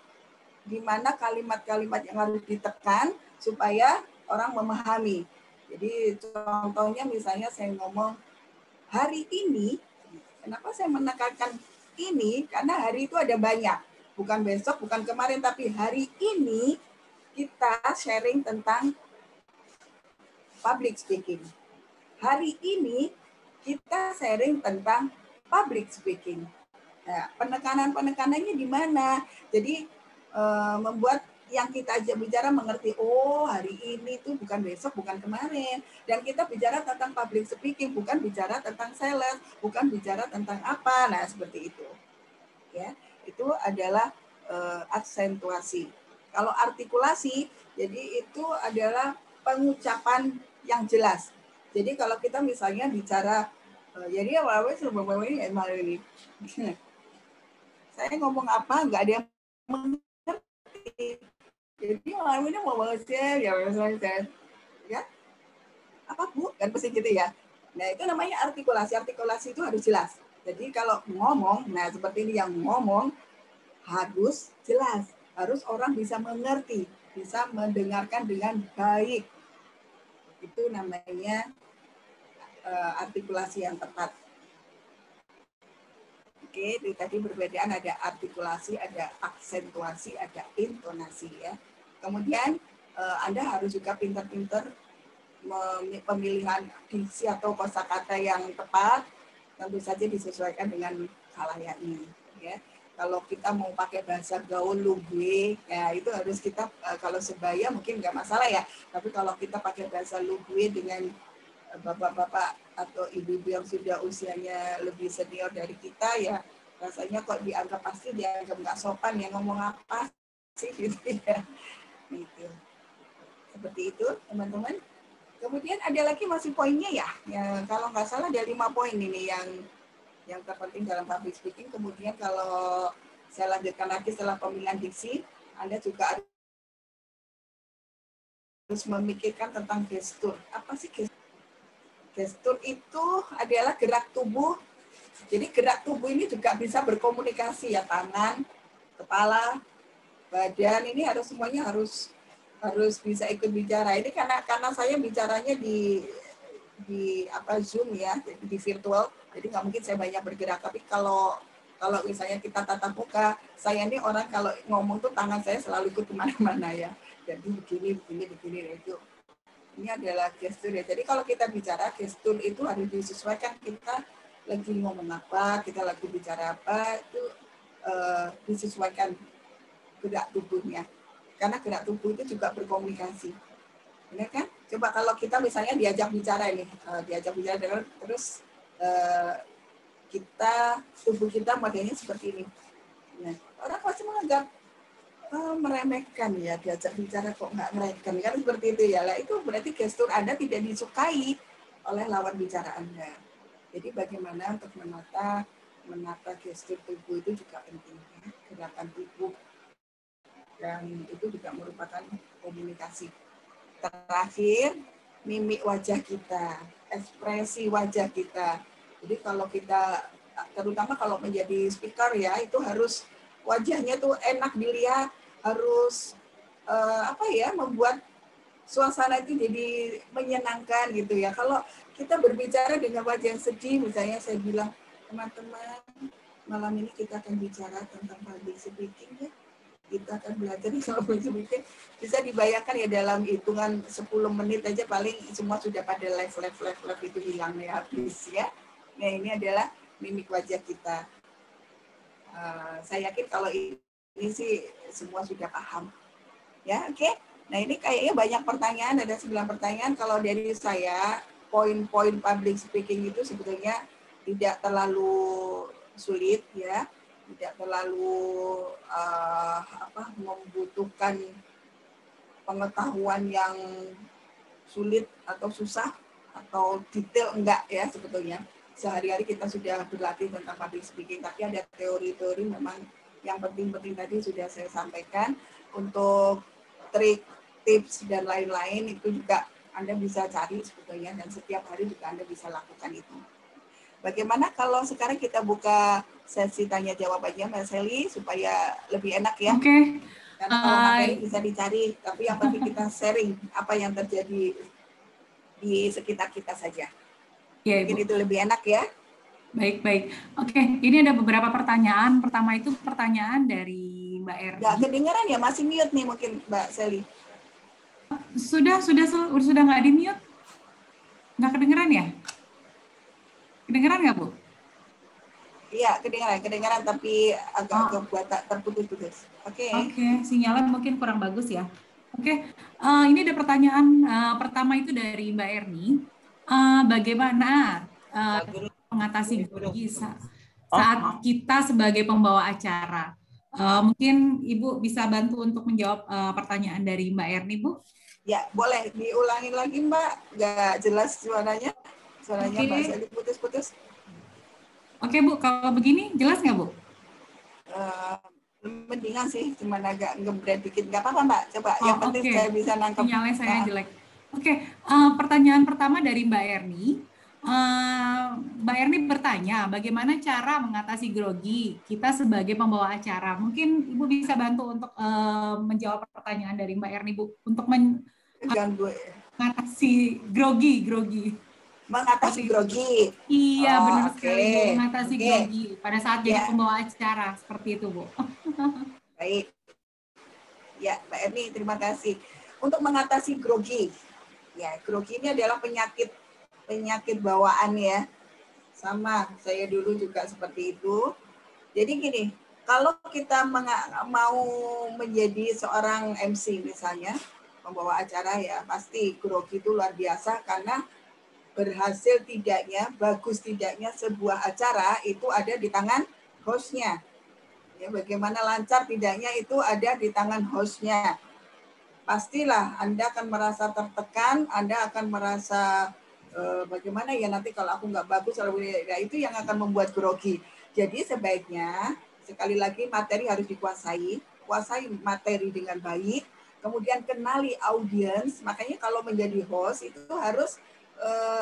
D: di mana kalimat-kalimat yang harus ditekan supaya orang memahami. Jadi contohnya misalnya saya ngomong hari ini, kenapa saya menekankan ini? Karena hari itu ada banyak. Bukan besok, bukan kemarin, tapi hari ini kita sharing tentang public speaking. Hari ini kita sharing tentang public speaking. Nah, penekanan-penekanannya di mana? Jadi membuat yang kita aja bicara mengerti, oh hari ini tuh bukan besok, bukan kemarin. Dan kita bicara tentang public speaking, bukan bicara tentang sales, bukan bicara tentang apa. Nah, seperti itu. Ya, itu adalah aksentuasi. Kalau artikulasi, jadi itu adalah pengucapan yang jelas. Jadi kalau kita misalnya bicara, jadi ini, saya ngomong apa, nggak ada yang mengerti. Jadi malam ini mau banget ya apa Bu, kan pasti gitu ya. Nah itu namanya artikulasi. Artikulasi itu harus jelas. Jadi kalau ngomong, nah seperti ini yang ngomong harus jelas, harus orang bisa mengerti, bisa mendengarkan dengan baik. Itu namanya artikulasi yang tepat. Oke, itu tadi perbedaan, ada artikulasi, ada aksentuasi, ada intonasi ya. Kemudian Anda harus juga pintar-pintar pemilihan diksi atau kosakata yang tepat, tentu saja disesuaikan dengan khalayaknya. Ya. Kalau kita mau pakai bahasa gaul lugue, ya itu harus kita kalau sebaya mungkin nggak masalah ya. Tapi kalau kita pakai bahasa lugue dengan bapak-bapak atau ibu-ibu yang sudah usianya lebih senior dari kita, ya rasanya kok dianggap pasti dianggap nggak sopan ya, ngomong apa sih gitu ya. Gitu. Seperti itu teman-teman. Kemudian ada lagi masih poinnya ya, kalau nggak salah ada 5 poin ini yang terpenting dalam public speaking. Kemudian kalau saya lanjutkan lagi setelah pemilihan diksi, Anda juga harus memikirkan tentang gestur. Apa sih gestur? Gestur itu adalah gerak tubuh. Jadi gerak tubuh ini juga bisa berkomunikasi ya, tangan, kepala, badan, ini semuanya harus bisa ikut bicara. Ini karena saya bicaranya di Zoom ya, di virtual, jadi nggak mungkin saya banyak bergerak. Tapi kalau misalnya kita tatap muka, saya ini orang kalau ngomong tuh tangan saya selalu ikut kemana-mana ya. Jadi begini itu. Ini adalah gestur ya. Jadi kalau kita bicara gestur itu harus disesuaikan, kita lagi ngomong apa, kita lagi bicara apa, itu disesuaikan gerak tubuhnya. Karena gerak tubuh itu juga berkomunikasi. Benar kan? Coba kalau kita misalnya diajak bicara ini, terus tubuh kita modelnya seperti ini. Nah, orang pasti menganggap meremehkan ya, diajak bicara kok nggak meremehkan, kan seperti itu ya. Lah itu berarti gestur Anda tidak disukai oleh lawan bicara Anda. Jadi bagaimana untuk menata gestur tubuh itu juga penting ya. Gerakan tubuh, dan itu juga merupakan komunikasi. Terakhir, mimik wajah kita, ekspresi wajah kita. Jadi kalau kita, terutama kalau menjadi speaker ya, itu harus wajahnya tuh enak dilihat, harus membuat suasana itu jadi menyenangkan gitu ya. Kalau kita berbicara dengan wajah yang sedih, misalnya saya bilang, teman-teman, malam ini kita akan bicara tentang public speaking ya. Kita akan belajar tentang public speaking. Bisa dibayangkan ya, dalam hitungan 10 menit aja paling semua sudah pada live itu hilang ya, habis ya. Nah ini adalah mimik wajah kita. Saya yakin kalau ini sih semua sudah paham. Ya, oke. Nah, ini kayaknya banyak pertanyaan, ada 9 pertanyaan. Kalau dari saya, poin-poin public speaking itu sebetulnya tidak terlalu sulit ya. Tidak terlalu membutuhkan pengetahuan yang sulit atau susah atau detail, enggak ya sebetulnya. Sehari-hari kita sudah berlatih tentang public speaking, tapi ada teori-teori memang yang penting-penting tadi sudah saya sampaikan. Untuk trik tips dan lain-lain itu juga Anda bisa cari sebetulnya, dan setiap hari juga Anda bisa lakukan itu. Bagaimana kalau sekarang kita buka sesi tanya jawab aja Mbak Sally supaya lebih enak ya.
B: Oke.
D: Karena kalau materi bisa dicari, tapi yang penting kita sharing apa yang terjadi di sekitar kita saja.
B: Ya,
D: Mungkin
B: Ibu.
D: itu lebih enak ya.
B: Baik. Oke, ini ada beberapa pertanyaan. Pertama itu pertanyaan dari Mbak Erni.
D: Nggak kedengeran ya, masih mute nih mungkin Mbak Sally.
B: Sudah nggak di mute? Nggak kedengeran ya? Kedengeran nggak, Bu?
D: Iya, kedengaran tapi agak buat terputus-putus. Oke.
B: Sinyalnya mungkin kurang bagus ya. Oke, ini ada pertanyaan pertama itu dari Mbak Erni. Bagaimana mengatasi grogi saat kita sebagai pembawa acara? Mungkin Ibu bisa bantu untuk menjawab pertanyaan dari Mbak Erni, Bu?
D: Ya, boleh diulangin lagi Mbak. Nggak jelas suaranya. Suaranya Mbak Sally putus-putus.
B: Oke Bu, kalau begini jelas nggak Bu?
D: Mendingan sih, cuma agak ngebread dikit. Nggak apa-apa Mbak, coba. Yang penting saya bisa nangkep.
B: Sinyalnya saya jelek. Oke, pertanyaan pertama dari Mbak Erni. Mbak Erni bertanya, bagaimana cara mengatasi grogi kita sebagai pembawa acara? Mungkin Ibu bisa bantu untuk menjawab pertanyaan dari Mbak Erni, Bu, untuk mengatasi grogi.
D: Mengatasi grogi.
B: Iya, benar sekali, Bu. Mengatasi grogi pada saat jadi pembawa acara, seperti itu, Bu.
D: Baik. Ya, Mbak Erni, terima kasih. Untuk mengatasi grogi, ya, grogi ini adalah penyakit bawaan ya. Sama, saya dulu juga seperti itu. Jadi gini, kalau kita mau menjadi seorang MC misalnya, pembawa acara ya, pasti grogi itu luar biasa karena berhasil tidaknya, bagus tidaknya sebuah acara itu ada di tangan hostnya. Ya, bagaimana lancar tidaknya itu ada di tangan hostnya. Pastilah Anda akan merasa tertekan, Anda akan merasa bagaimana ya nanti kalau aku nggak bagus, ya itu yang akan membuat grogi. Jadi sebaiknya sekali lagi materi harus dikuasai, kuasai materi dengan baik, kemudian kenali audiens. Makanya kalau menjadi host itu harus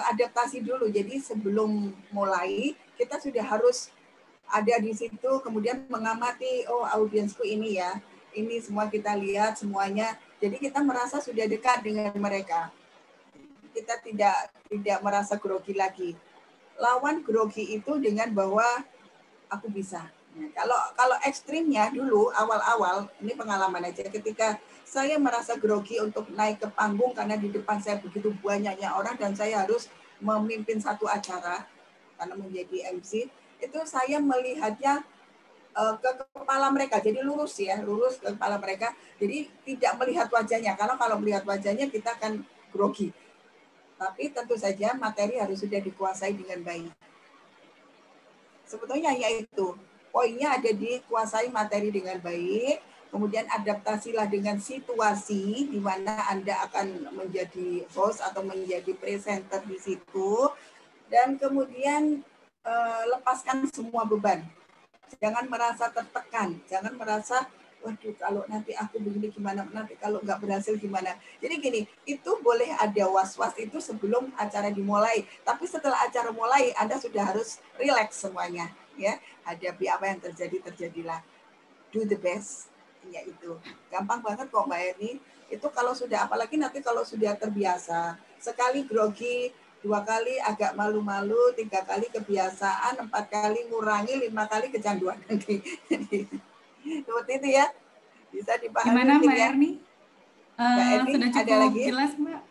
D: adaptasi dulu. Jadi sebelum mulai kita sudah harus ada di situ, kemudian mengamati, oh audiensku ini ya, ini semua kita lihat semuanya. Jadi kita merasa sudah dekat dengan mereka. Kita tidak merasa grogi lagi. Lawan grogi itu dengan bahwa aku bisa. Nah, kalau ekstrimnya dulu awal-awal, ini pengalaman aja, ketika saya merasa grogi untuk naik ke panggung karena di depan saya begitu banyaknya orang dan saya harus memimpin satu acara karena menjadi MC, itu saya melihatnya ke kepala mereka, jadi lurus ke kepala mereka, jadi tidak melihat wajahnya, karena kalau melihat wajahnya kita akan grogi. Tapi tentu saja materi harus sudah dikuasai dengan baik. Sebetulnya yaitu poinnya ada di kuasai materi dengan baik, kemudian adaptasilah dengan situasi di mana Anda akan menjadi host atau menjadi presenter di situ, dan kemudian lepaskan semua beban. Jangan merasa tertekan, jangan merasa waduh kalau nanti aku begini gimana, nanti kalau nggak berhasil gimana. Jadi gini, itu boleh ada was-was itu sebelum acara dimulai. Tapi setelah acara mulai, Anda sudah harus relax semuanya. Ya, hadapi apa yang terjadilah. Do the best, ya itu. Gampang banget kok Mbak Erni. Itu kalau sudah, apalagi nanti kalau sudah terbiasa, sekali grogi, 2 kali agak malu-malu, 3 kali kebiasaan, 4 kali ngurangi, 5 kali kecanduan nanti. Seperti itu ya, bisa dipahami.
B: Gimana Mbak Erni?
D: Mbak Erni
B: sudah cukup
D: ada lagi?
B: Jelas Mbak.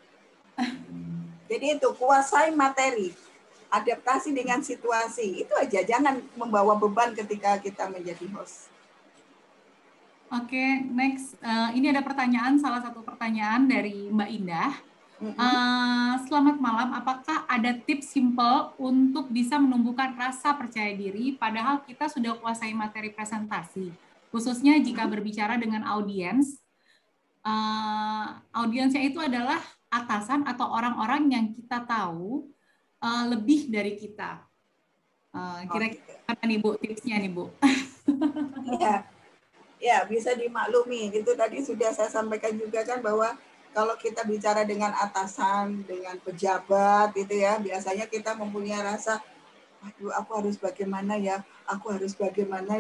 D: Jadi itu kuasai materi, adaptasi dengan situasi, itu aja. Jangan membawa beban ketika kita menjadi host.
B: Oke, next. Ini ada pertanyaan, salah satu pertanyaan dari Mbak Indah. Selamat malam, apakah ada tips simple untuk bisa menumbuhkan rasa percaya diri padahal kita sudah kuasai materi presentasi, khususnya jika berbicara dengan audiens, audiensnya itu adalah atasan atau orang-orang yang kita tahu lebih dari kita. Kira-kira nih Bu, tipsnya nih Bu?
D: Ya, bisa dimaklumi. Itu tadi sudah saya sampaikan juga kan bahwa kalau kita bicara dengan atasan, dengan pejabat gitu ya, biasanya kita mempunyai rasa, aduh aku harus bagaimana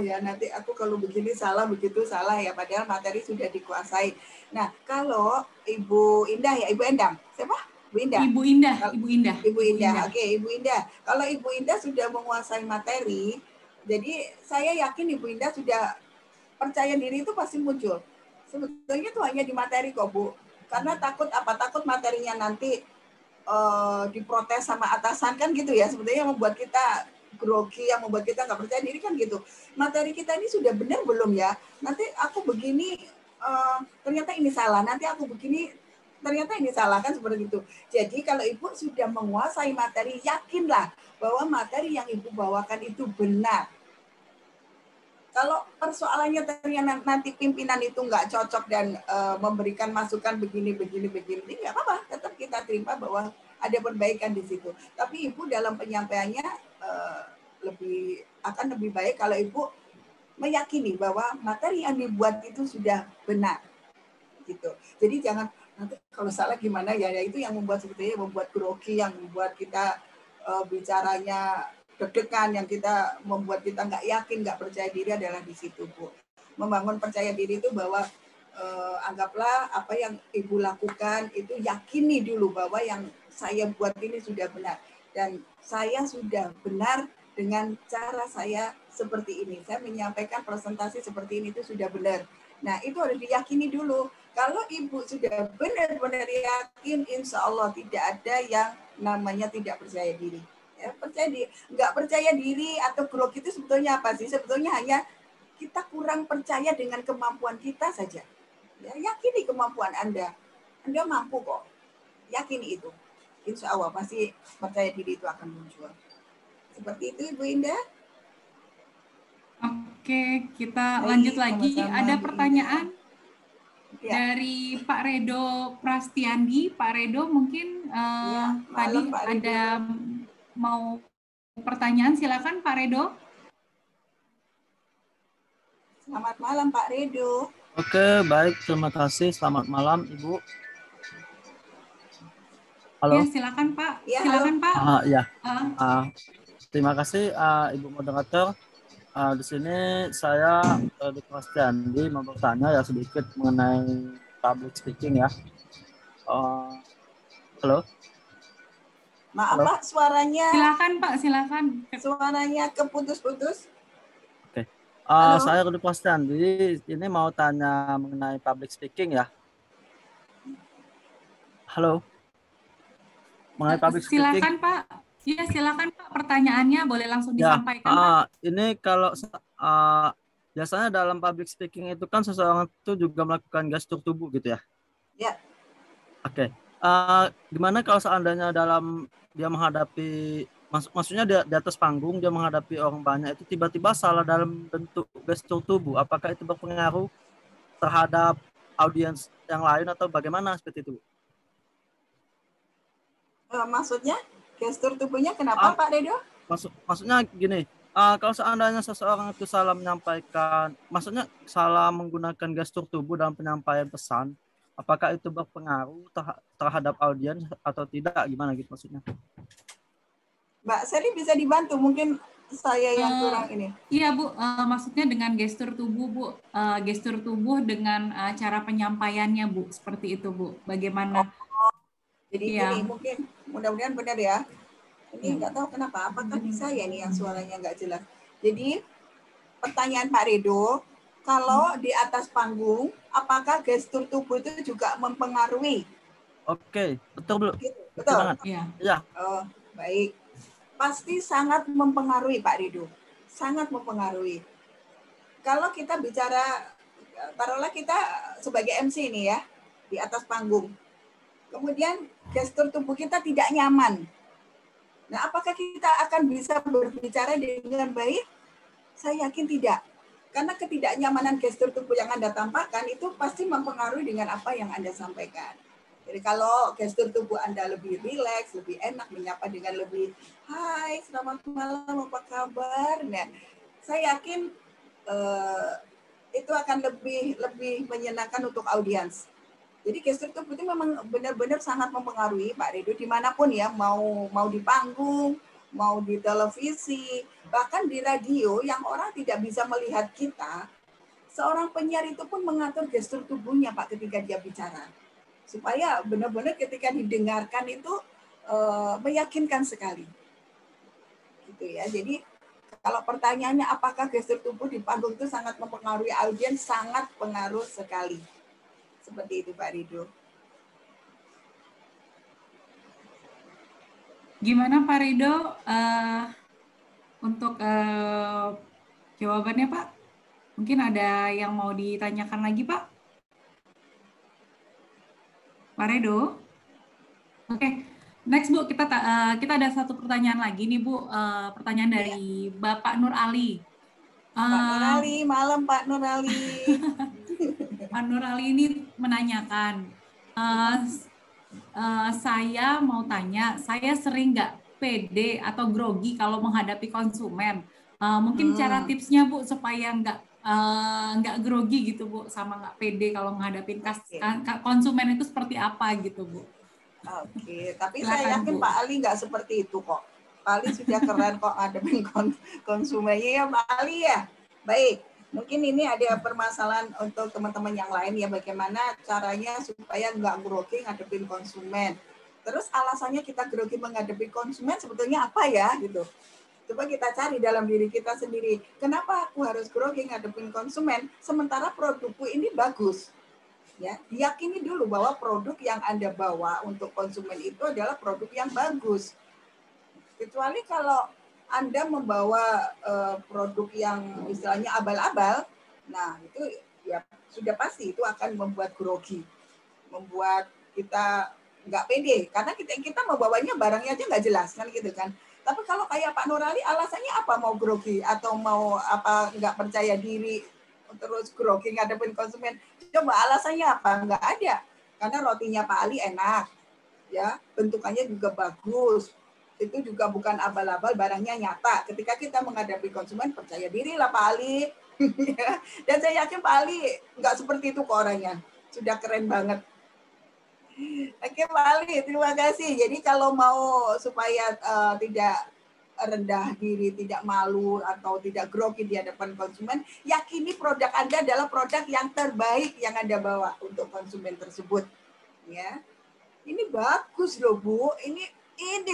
D: ya, nanti aku kalau begini salah, begitu salah ya, padahal materi sudah dikuasai. Nah, kalau Ibu Indah ya, Ibu Endang, siapa? Bu Indah.
B: Ibu Indah, Ibu Indah.
D: Ibu Indah. Oke, Ibu Indah. Kalau Ibu Indah sudah menguasai materi, jadi saya yakin Ibu Indah sudah percaya diri itu pasti muncul. Sebetulnya itu hanya di materi kok, Bu. Karena takut apa? Takut materinya nanti diprotes sama atasan kan gitu ya. Sebetulnya yang membuat kita grogi, yang membuat kita nggak percaya diri kan gitu. Materi kita ini sudah benar belum ya? Nanti aku begini, ternyata ini salah. Nanti aku begini, ternyata ini salah, kan seperti itu. Jadi kalau Ibu sudah menguasai materi, yakinlah bahwa materi yang Ibu bawakan itu benar. Kalau persoalannya ternyata nanti pimpinan itu nggak cocok dan memberikan masukan begini, nggak apa-apa. Tetap kita terima bahwa ada perbaikan di situ. Tapi Ibu dalam penyampaiannya akan lebih baik kalau Ibu meyakini bahwa materi yang dibuat itu sudah benar. Gitu. Jadi jangan nanti kalau salah gimana ya, itu yang membuat sebetulnya membuat grogi, yang membuat kita bicaranya deg-degan, yang kita membuat kita nggak yakin, nggak percaya diri adalah di situ, Bu. Membangun percaya diri itu bahwa anggaplah apa yang Ibu lakukan itu yakini dulu bahwa yang saya buat ini sudah benar dan saya sudah benar dengan cara saya seperti ini. Saya menyampaikan presentasi seperti ini itu sudah benar. Nah, itu harus diyakini dulu. Kalau Ibu sudah benar-benar yakin, insya Allah tidak ada yang namanya tidak percaya diri. Ya, nggak percaya diri atau grogi itu sebetulnya apa sih? Sebetulnya hanya kita kurang percaya dengan kemampuan kita saja. Ya, yakini kemampuan Anda. Anda mampu kok. Yakini itu. Insya Allah pasti percaya diri itu akan muncul. Seperti itu Ibu Indah.
B: Oke, kita lanjut lagi.
D: Sama-sama,
B: Ada
D: Bu
B: pertanyaan
D: ya.
B: dari Pak Redo Prastiandi. Pak Redo mungkin tadi
D: Pak Redo.
B: ada mau pertanyaan, silakan Pak Redo.
D: Selamat malam Pak Redo.
E: Oke, baik. Terima kasih. Selamat malam, Ibu. Halo.
B: Ya, silakan Pak.
D: Ya,
B: silakan Pak.
E: Ya. Terima kasih, Ibu moderator. Di sini saya di Prastiandi mau bertanya ya sedikit mengenai public speaking ya. Halo.
D: Maaf
E: Halo.
D: Pak, suaranya.
B: Silakan Pak, silakan.
D: Suaranya keputus-putus.
E: Oke. Saya Rudi Prastiandi, ini mau tanya mengenai public speaking ya. Halo. Mengenai public speaking.
B: Silakan Pak. Ya, silakan Pak. Pertanyaannya boleh langsung disampaikan Pak.
E: Ini kalau biasanya dalam public speaking itu kan seseorang itu juga melakukan gestur tubuh gitu ya.
D: Ya.
E: Oke. Gimana kalau seandainya dalam dia menghadapi, maksudnya di atas panggung dia menghadapi orang banyak itu tiba-tiba salah dalam bentuk gestur tubuh, apakah itu berpengaruh terhadap audiens yang lain atau bagaimana seperti itu?
D: Maksudnya gestur tubuhnya kenapa Pak Redo?
E: Maksudnya gini, kalau seandainya seseorang itu salah menyampaikan, maksudnya salah menggunakan gestur tubuh dalam penyampaian pesan, apakah itu berpengaruh terhadap audiens atau tidak? Gimana gitu maksudnya?
D: Mbak Sally bisa dibantu, mungkin saya yang kurang ini.
B: Iya Bu, maksudnya dengan gestur tubuh Bu, gestur tubuh dengan cara penyampaiannya Bu, seperti itu Bu. Bagaimana?
D: Jadi ini mungkin mudah-mudahan benar ya. Ini nggak tahu kenapa, apakah di saya nih yang suaranya nggak jelas. Jadi pertanyaan Pak Redo, kalau di atas panggung, apakah gestur tubuh itu juga mempengaruhi?
E: Oke, betul Bu.
D: Betul.
B: Iya.
D: Oh, baik. Pasti sangat mempengaruhi Pak Redo. Sangat mempengaruhi. Kalau kita bicara, taruhlah kita sebagai MC ini ya, di atas panggung. Kemudian gestur tubuh kita tidak nyaman. Nah, apakah kita akan bisa berbicara dengan baik? Saya yakin tidak. Karena ketidaknyamanan gestur tubuh yang Anda tampakkan itu pasti mempengaruhi dengan apa yang Anda sampaikan. Jadi kalau gestur tubuh Anda lebih rileks, lebih enak, menyapa dengan lebih, hai, selamat malam, apa kabar? Nah, saya yakin itu akan lebih menyenangkan untuk audiens. Jadi gestur tubuh itu memang benar-benar sangat mempengaruhi Pak Rido dimanapun ya, mau di panggung, mau di televisi, bahkan di radio yang orang tidak bisa melihat kita, seorang penyiar itu pun mengatur gestur tubuhnya Pak ketika dia bicara. Supaya benar-benar ketika didengarkan itu meyakinkan sekali. Gitu ya. Jadi kalau pertanyaannya apakah gestur tubuh di panggung itu sangat mempengaruhi audiens, sangat pengaruh sekali. Seperti itu Pak Rido.
B: Gimana Pak Rido untuk jawabannya Pak? Mungkin ada yang mau ditanyakan lagi Pak? Pak Rido? Oke. Next Bu, kita ada satu pertanyaan lagi nih Bu, pertanyaan dari Bapak Nur Ali.
D: Pak Nur Ali, malam Pak Nur Ali.
B: Pak Nur Ali ini menanyakan, saya mau tanya, saya sering nggak pede atau grogi kalau menghadapi konsumen. Mungkin cara tipsnya Bu supaya nggak grogi gitu Bu, sama nggak pede kalau menghadapi konsumen itu seperti apa gitu Bu?
D: Oke, tapi
B: Silakan,
D: saya yakin
B: Bu.
D: Pak Ali nggak seperti itu kok. Pak Ali sudah keren kok ngadepin konsumennya ya Pak Ali ya. Baik, mungkin ini ada permasalahan untuk teman-teman yang lain ya, bagaimana caranya supaya nggak grogi ngadepin konsumen. Terus alasannya kita grogi menghadapi konsumen sebetulnya apa ya gitu. Coba kita cari dalam diri kita sendiri. Kenapa aku harus grogi ngadepin konsumen sementara produkku ini bagus? Ya, diyakini dulu bahwa produk yang Anda bawa untuk konsumen itu adalah produk yang bagus. Kecuali kalau Anda membawa produk yang istilahnya abal-abal, nah itu ya sudah pasti itu akan membuat grogi, membuat kita nggak pede karena kita membawanya barangnya aja nggak jelas kan gitu kan. Tapi kalau kayak Pak Nurali alasannya apa mau grogi atau mau apa nggak percaya diri terus grogi ngadepin konsumen? Coba alasannya apa? Nggak ada. Karena rotinya Pak Ali enak, ya bentukannya juga bagus. Itu juga bukan abal-abal, barangnya nyata. Ketika kita menghadapi konsumen, percaya diri lah Pak Ali. Dan saya yakin Pak Ali nggak seperti itu kok orangnya. Sudah keren banget. Oke Pak Ali, terima kasih. Jadi kalau mau supaya tidak rendah diri, tidak malu atau tidak grogi di hadapan konsumen, yakini produk Anda adalah produk yang terbaik yang Anda bawa untuk konsumen tersebut. Ya, ini bagus loh Bu, ini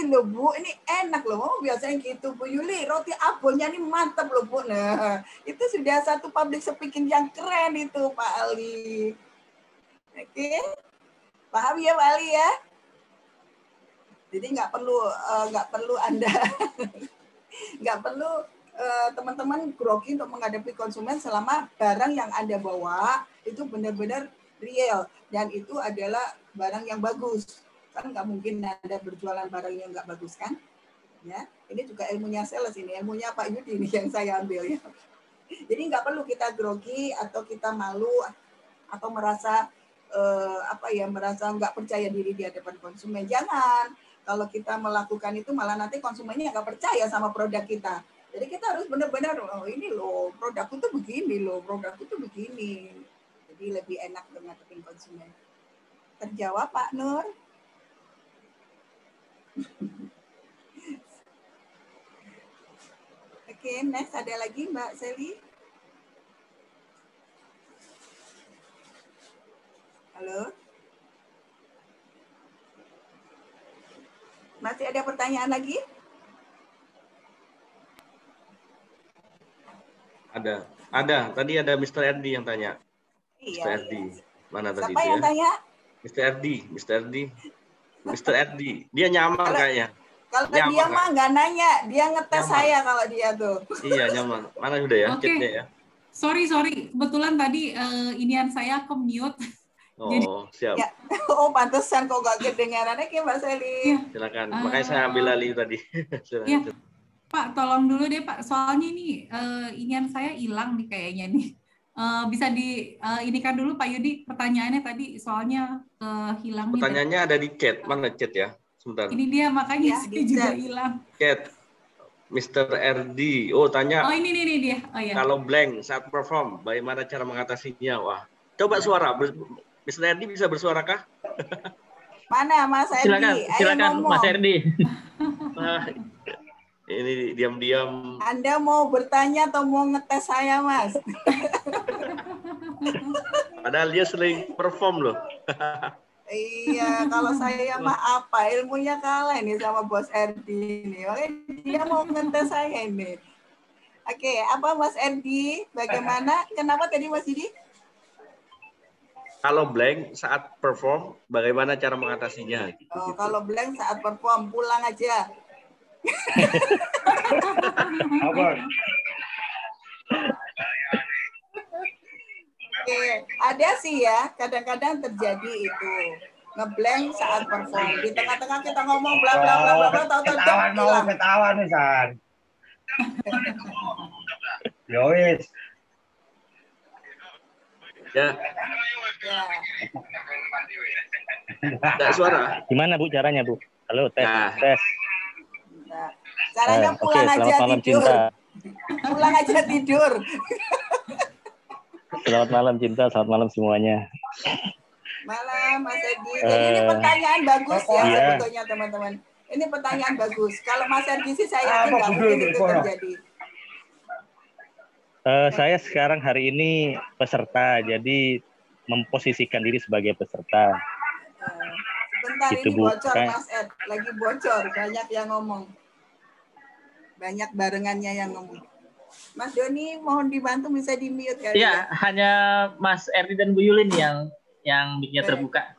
D: loh Bu, ini enak loh. Oh, biasanya gitu Bu Yuli, roti abonnya ini mantap loh Bu. Nah, itu sudah satu public speaking yang keren itu Pak Ali. Oke, paham ya Pak Ali ya? Jadi nggak perlu Anda nggak perlu teman-teman grogi untuk menghadapi konsumen selama barang yang Anda bawa itu benar-benar real dan itu adalah barang yang bagus. Kan nggak mungkin Anda berjualan barang yang nggak bagus kan? Ya, ini juga ilmunya sales ini, ilmunya Pak Yudi ini yang saya ambil ya. Jadi nggak perlu kita grogi atau kita malu atau merasa merasa nggak percaya diri di hadapan konsumen. Jangan. Kalau kita melakukan itu malah nanti konsumennya nggak percaya sama produk kita. Jadi kita harus benar-benar, oh ini loh produkku tuh begini loh, produkku tuh begini. Jadi lebih enak menghadapi konsumen. Terjawab Pak Nur? Oke, next ada lagi Mbak Seli. Halo? Masih ada pertanyaan lagi?
C: Ada. Tadi ada Mr. Erdi yang tanya.
D: Iya,
C: Mr. Erdi. Mana tadi
D: siapa
C: itu
D: yang
C: ya?
D: tanya?
C: Mr. Erdi. Dia nyamar kayaknya.
D: Kalau dia mah nggak nanya, dia ngetes saya kalau dia tuh.
C: Iya, nyaman. Mana sudah ya?
B: Oke.
C: Chatnya ya?
B: Sorry. Kebetulan tadi inian saya ke-mute.
C: Jadi, siap.
D: Ya. Oh, pantesan kok nggak kedengarannya kayak Mbak Seli.
B: Ya.
C: Silakan. Makanya saya ambil alih tadi.
B: Ya, Pak, tolong dulu deh Pak. Soalnya ini inian saya hilang nih kayaknya nih. Bisa inikan dulu Pak Yudi pertanyaannya tadi soalnya hilang.
C: Pertanyaannya ada di chat. Mana chat ya? Sebentar.
B: Ini dia makanya
D: Ya,
B: saya juga hilang.
C: Chat. Mr. RD. Oh, tanya.
B: Oh, ini dia. Oh ya.
C: Kalau blank saat perform, bagaimana cara mengatasinya? Wah, coba suara. Miss Erdi bisa bersuarakah?
D: Mana Mas Erdi?
A: Silakan,
D: Ayo
A: silakan
D: ngomong.
A: Mas Erdi.
C: Nah, ini diam-diam.
D: Anda mau bertanya atau mau ngetes saya, Mas?
C: Padahal dia sering perform loh.
D: Iya, kalau saya mah apa? Ilmunya kalah nih sama Bos Erdi ini. Makanya dia mau ngetes saya ini. Oke, apa Mas Erdi? Bagaimana? Kenapa tadi Mas Didi?
C: Kalau blank saat perform, bagaimana cara mengatasinya?
D: Oh, kalau blank saat perform, pulang aja. Oke, ada sih ya, kadang-kadang terjadi itu ngeblank saat perform. Di tengah-tengah kita ngomong bla bla bla bla bla, tahu-tahu hilang.
F: Ketawa nih, San. Yois.
C: Ya,
D: Ya.
C: tidak suara.
F: Gimana Bu caranya Bu? Halo, tes.
C: Nah.
F: Tes.
D: Nah, caranya
F: Oke,
D: pulang
F: selamat
D: aja
F: malam
D: tidur.
F: Cinta.
D: Pulang aja tidur.
F: Selamat malam Cinta, selamat malam semuanya.
D: Malam Mas Edi. Jadi ini pertanyaan bagus ya
F: Iya.
D: sebetulnya teman-teman. Ini pertanyaan bagus. Kalau Mas Edi sih saya yakin nggak mungkin itu terjadi.
F: Saya sekarang hari ini peserta, jadi memposisikan diri sebagai peserta.
D: Sebentar
F: Itu,
D: ini
F: Bu.
D: bocor Mas Ed. Lagi bocor, banyak yang ngomong. Banyak barengannya yang ngomong. Mas Doni mohon dibantu bisa di-mute kali
A: Ya, hanya Mas Erdi dan Bu Yulin yang mic-nya terbuka.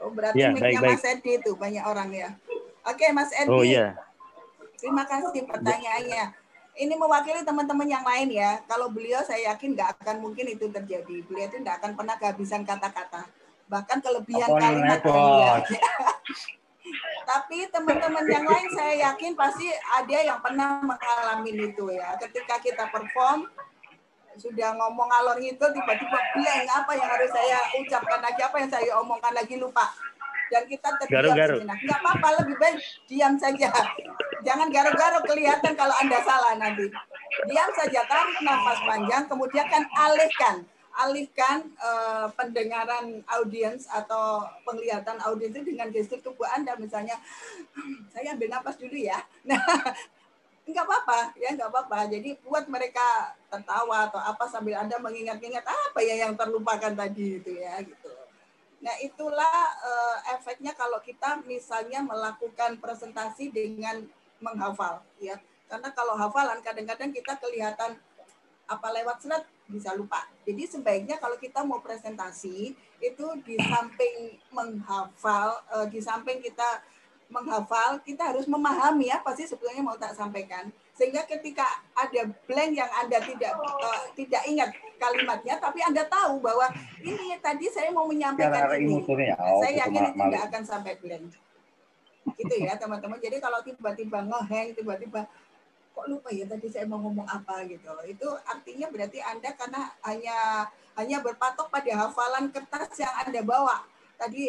D: Oh, berarti
F: Ya,
D: mic-nya
F: baik.
D: Mas Edi itu banyak orang ya. Oke, Mas Edi.
F: Oh iya.
D: Terima kasih pertanyaannya. Ini mewakili teman-teman yang lain ya. Kalau beliau saya yakin nggak akan mungkin itu terjadi. Beliau itu nggak akan pernah kehabisan kata-kata. Bahkan kelebihan kalimat beliau. Tapi teman-teman yang lain saya yakin pasti ada yang pernah mengalami itu ya. Ketika kita perform, sudah ngomong alor ngidul, tiba-tiba blank, apa yang harus saya ucapkan lagi, apa yang saya omongkan lagi, lupa. Dan kita terdiam sejenak. Nggak apa-apa, lebih baik diam saja. Jangan garuk-garuk, kelihatan kalau Anda salah nanti. Diam saja, tarik nafas panjang, kemudian kan alihkan pendengaran audiens atau penglihatan audiens itu dengan gestur tubuh Anda. Misalnya, saya ambil nafas dulu ya. Nah, nggak apa-apa, ya nggak apa-apa. Jadi buat mereka tertawa atau apa sambil Anda mengingat-ingat apa ya yang terlupakan tadi itu ya gitu. Nah itulah efeknya kalau kita misalnya melakukan presentasi dengan menghafal, ya. Karena kalau hafalan kadang-kadang kita kelihatan apa lewat slide bisa lupa. Jadi sebaiknya kalau kita mau presentasi itu di samping menghafal, di samping kita menghafal, kita harus memahami apa sih sebetulnya mau tak sampaikan. Sehingga ketika ada blank yang Anda tidak ingat kalimatnya, tapi Anda tahu bahwa ini tadi saya mau menyampaikan ini. Saya yakin itu tidak akan sampai blank. Gitu ya teman-teman. Jadi kalau tiba-tiba ngeheng, tiba-tiba kok lupa ya tadi saya mau ngomong apa gitu. Itu artinya berarti Anda karena hanya berpatok pada hafalan kertas yang Anda bawa. Tadi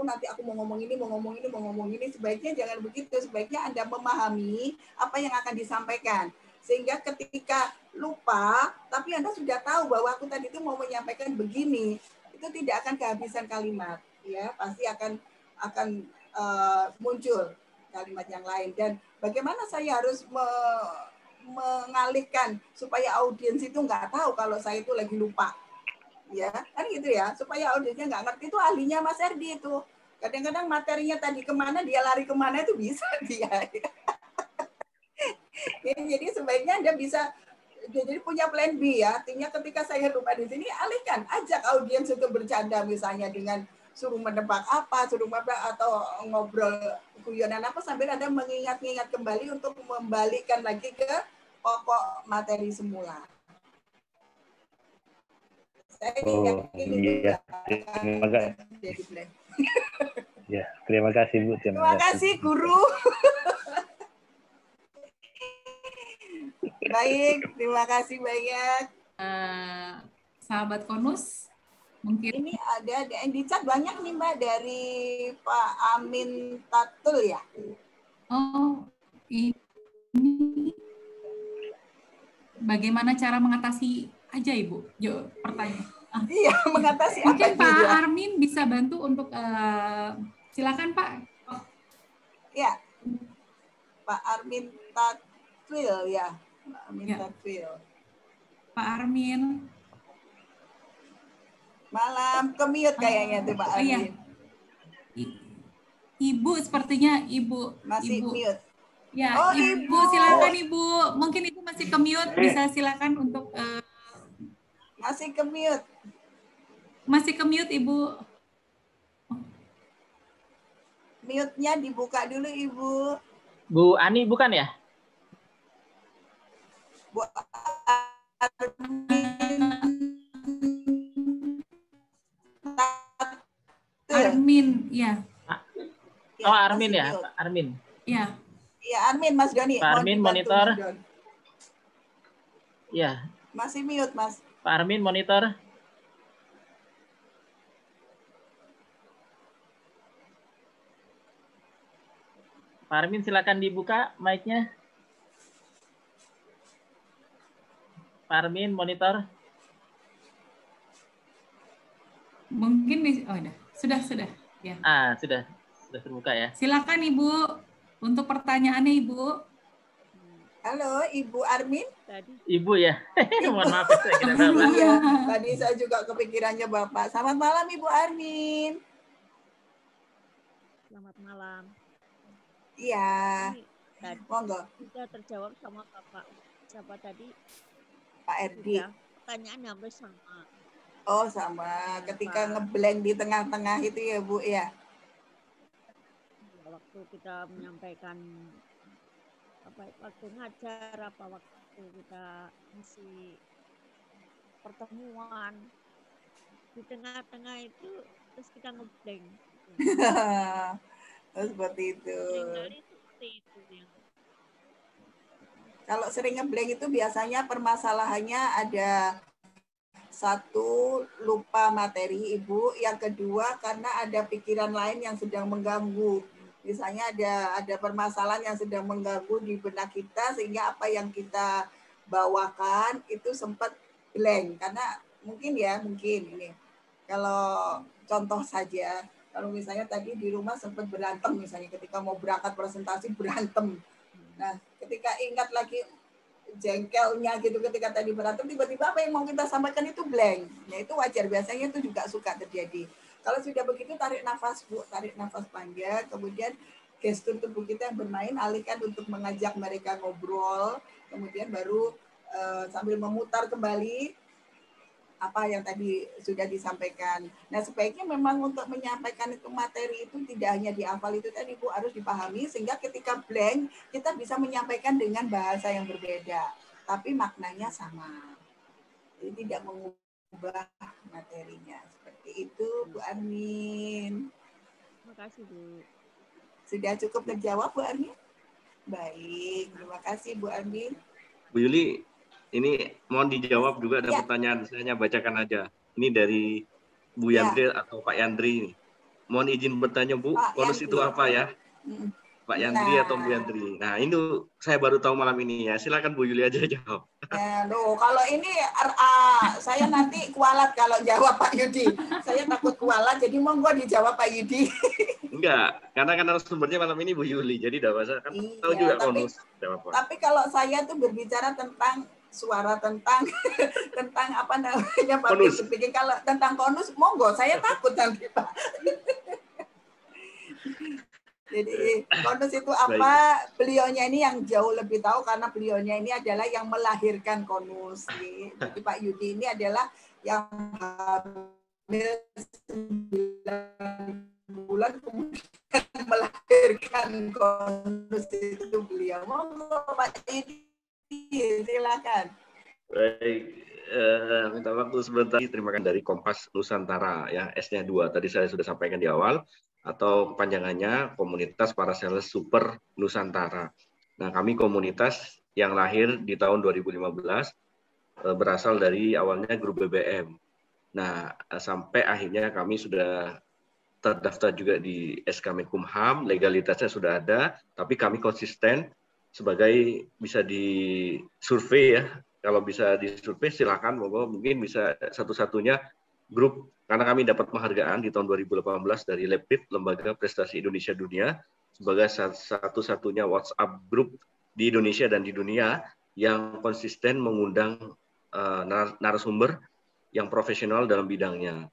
D: nanti aku mau ngomong ini, sebaiknya jangan begitu. Sebaiknya Anda memahami apa yang akan disampaikan. Sehingga ketika lupa, tapi Anda sudah tahu bahwa aku tadi itu mau menyampaikan begini, itu tidak akan kehabisan kalimat, ya pasti akan muncul kalimat yang lain. Dan bagaimana saya harus mengalihkan supaya audiens itu nggak tahu kalau saya itu lagi lupa. Ya kan gitu ya, supaya audiensnya nggak ngerti, itu ahlinya Mas Erdi itu. Kadang-kadang materinya tadi kemana, dia lari kemana itu bisa dia. Jadi sebaiknya Anda bisa jadi punya plan B ya. Artinya ketika saya lupa di sini, alihkan, ajak audiens untuk bercanda misalnya dengan suruh menebak apa, atau ngobrol guyonan apa sambil Anda mengingat-ingat kembali untuk membalikkan lagi ke pokok materi semula.
F: Iya. Terima kasih. Ya, terima kasih Bu.
D: Terima kasih Guru. Baik, terima kasih banyak.
B: Sahabat Konus, mungkin
D: ini ada yang di chat banyak nih Mbak dari Pak Amin Tatul ya.
B: Oh, ini bagaimana cara mengatasi aja Ibu? Pertanyaan
D: Iya, mengatasi apa
B: Mungkin Pak
D: dia?
B: Armin bisa bantu untuk silakan Pak.
D: Ya, Pak Armin Tatwil ya. Pak Armin
B: Ya.
D: Tatwil.
B: Pak Armin.
D: Malam ke-mute kayaknya tuh Pak
B: Iya.
D: Armin.
B: Ibu sepertinya Ibu.
D: Masih
B: Ibu.
D: mute.
B: Ya,
D: Oh,
B: Ibu silakan Ibu. Mungkin Ibu masih ke-mute, bisa silakan untuk
D: Masih ke-mute.
B: masih ke-mute Ibu.
D: Mute-nya dibuka dulu Ibu.
A: Bu Ani bukan ya?
D: Bu
B: Armin, ya.
A: Oh Armin
D: masih
A: ya,
D: mute.
A: Pak Armin.
B: Ya.
D: Iya, Armin Mas Doni.
A: Pak Armin
D: Mohon dibantu,
A: monitor.
D: Mas Doni.
A: Iya,
D: Masih mute, Mas.
A: Pak Armin monitor. Pak Armin silakan dibuka mic-nya. Pak Armin monitor.
B: Mungkin oh udah. Sudah. Ya.
A: Sudah terbuka ya.
B: Silakan Ibu untuk pertanyaannya Ibu.
D: Halo, Ibu Armin.
A: Ibu ya. Mohon maaf saya kira Bapak.
D: Iya, tadi saya juga kepikirannya Bapak. Selamat malam Ibu Armin.
G: Selamat malam.
D: Iya.
G: Tadi
D: Monggo,
G: sudah terjawab sama Bapak. Siapa tadi?
D: Pak Erdi.
G: Sudah. Pertanyaan hampir sama.
D: Oh, sama. Ketika ngeblank di tengah-tengah itu ya, Bu, ya.
G: Waktu kita menyampaikan waktu ngajar waktu kita mesti pertemuan di tengah-tengah itu terus kita ngeblank.
D: Seperti itu.
G: Seringkali seperti itu yang
D: Kalau sering ngeblank itu biasanya permasalahannya ada satu, lupa materi Ibu. Yang kedua, karena ada pikiran lain yang sedang mengganggu. Misalnya ada permasalahan yang sedang mengganggu di benak kita sehingga apa yang kita bawakan itu sempat blank. Karena mungkin ini. Kalau contoh saja, kalau misalnya tadi di rumah sempat berantem misalnya ketika mau berangkat presentasi berantem. Nah, ketika ingat lagi jengkelnya gitu ketika tadi berantem, tiba-tiba apa yang mau kita sampaikan itu blank. Nah, itu wajar, biasanya itu juga suka terjadi. Kalau sudah begitu, tarik nafas, Bu, tarik nafas panjang, kemudian gestur tubuh kita yang bermain, alihkan untuk mengajak mereka ngobrol, kemudian baru sambil memutar kembali apa yang tadi sudah disampaikan. Nah, sebaiknya memang untuk menyampaikan itu materi itu tidak hanya dihafal itu tadi, Bu, harus dipahami sehingga ketika blank kita bisa menyampaikan dengan bahasa yang berbeda, tapi maknanya sama. Jadi tidak mengubah materinya. Seperti itu, Bu Armin.
G: Terima kasih, Bu.
D: Sudah cukup terjawab, Bu Armin? Baik, terima kasih, Bu Armin.
C: Bu Yuli, ini mohon dijawab juga ada
D: Ya.
C: pertanyaan, saya hanya bacakan aja. Ini dari Bu Yandri atau Pak Yandri. Mohon izin bertanya, Bu,
D: Pak
C: konus
D: Yandri.
C: itu apa ya? Pak Yandri
D: Nah.
C: atau Bu Yandri? Nah, ini saya baru tahu malam ini ya. Silakan Bu Yuli aja jawab.
D: Ya, kalau ini saya nanti kualat kalau jawab Pak Yudi. Saya takut kualat, jadi monggo dijawab Pak Yudi.
C: Enggak, karena kan narasumbernya malam ini Bu Yuli, jadi udah bahasa kan
D: Iya,
C: tahu juga
D: tapi-
C: konus. Jawab, Pak.
D: Tapi kalau saya tuh berbicara tentang suara, tentang apa namanya public
C: Konus.
D: speaking, kalau tentang konus, monggo, saya takut nanti Pak. Jadi konus itu apa? Beliaunya ini yang jauh lebih tahu karena beliaunya ini adalah yang melahirkan konus. Jadi Pak Yudi ini adalah yang hamil 9 bulan kemudian melahirkan konus itu beliau. Monggo Pak Yudi, silakan.
C: Baik, minta waktu sebentar. Terima kasih dari Kompas Nusantara ya, S-nya 2. Tadi saya sudah sampaikan di awal, atau kepanjangannya Komunitas Para Sales Super Nusantara. Nah, kami komunitas yang lahir di tahun 2015, berasal dari awalnya grup BBM. Nah, sampai akhirnya kami sudah terdaftar juga di SK Menkumham, legalitasnya sudah ada, tapi kami konsisten sebagai bisa disurvei ya. Kalau bisa disurvei silakan, monggo, mungkin bisa satu-satunya Group, karena kami dapat penghargaan di tahun 2018 dari LabPit, Lembaga Prestasi Indonesia Dunia, sebagai satu-satunya WhatsApp Group di Indonesia dan di dunia yang konsisten mengundang narasumber yang profesional dalam bidangnya.